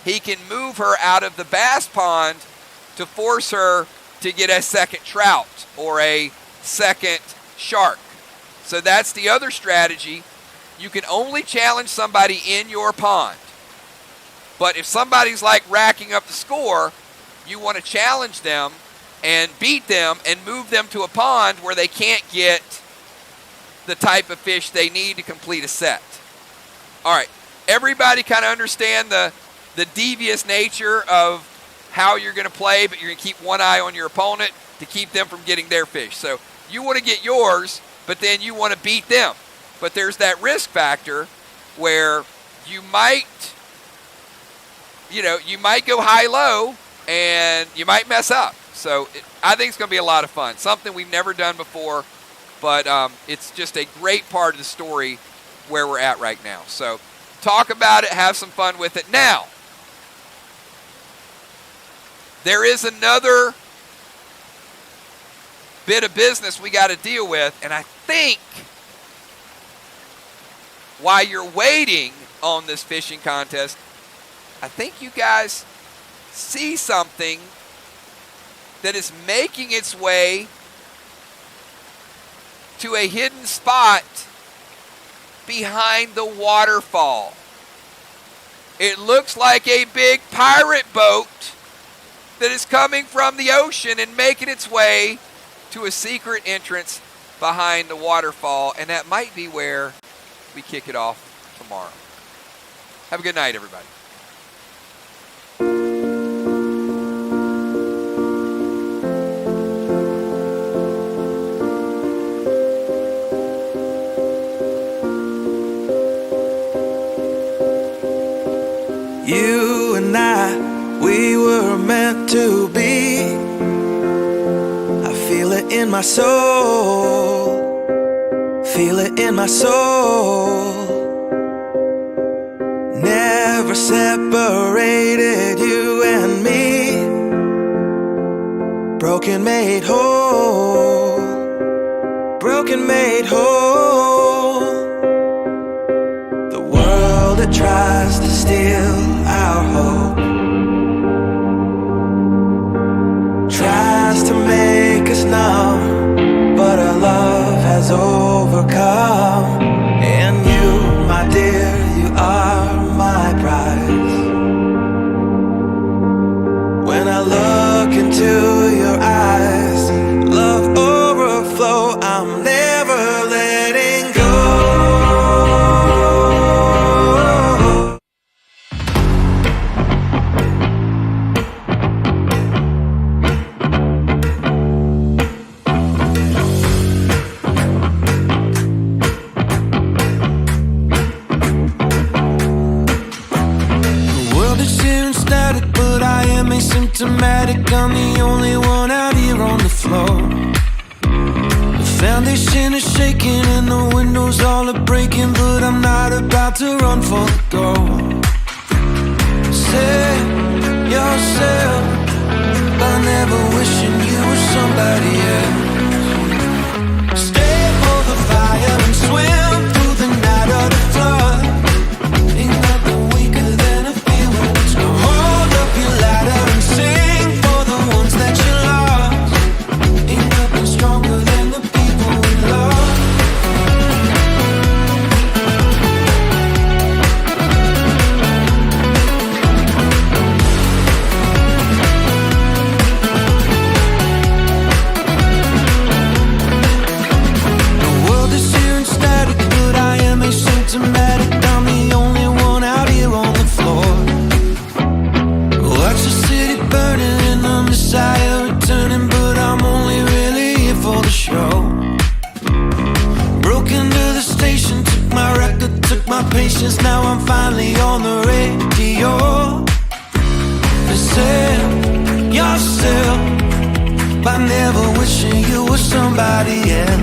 He can move her out of the bass pond to force her to get a second trout or a second shark. So that's the other strategy. You can only challenge somebody in your pond. But if somebody's like racking up the score, you want to challenge them and beat them and move them to a pond where they can't get the type of fish they need to complete a set. All right, everybody kind of understand the devious nature of how you're going to play, but you're going to keep one eye on your opponent to keep them from getting their fish. So you want to get yours, but then you want to beat them. But there's that risk factor where you might go high-low and you might mess up. So I think it's going to be a lot of fun. Something we've never done before, but it's just a great part of the story where we're at right now. So talk about it, have some fun with it. Now, there is another bit of business we got to deal with, and I think while you're waiting on this fishing contest, I think you guys see something that is making its way to a hidden spot behind the waterfall. It looks like a big pirate boat that is coming from the ocean and making its way to a secret entrance behind the waterfall, and that might be where we kick it off tomorrow. Have a good night, everybody. You and I, we were meant to be. I feel it in my soul, feel it in my soul. Never separated, you and me. Broken made whole, broken made whole. The world that tries to steal our hope tries to make us numb, but our love has overcome. And you, my dear, you are my prize. When I look into your eyes, love overflow, I'm never letting go. Asymptomatic, I'm the only one out here on the floor. The foundation is shaking and the windows all are breaking, but I'm not about to run for the door. Save yourself by never wishing you were somebody else. Stay for the fire and swim through the night of the flood. Ain't nothing weaker than a feeling that's gone. Hold up your ladder and sing for the ones that you lost. Ain't nothing stronger than the people we love. The world is here and static, but I am asymptomatic. I'm the only one out here on the floor. Watch the city burning and the Messiah returning, but I'm only really here for the show. Broke into the station, took my record, took my patience. Now I'm finally on the radio. Save yourself by never wishing you were somebody else.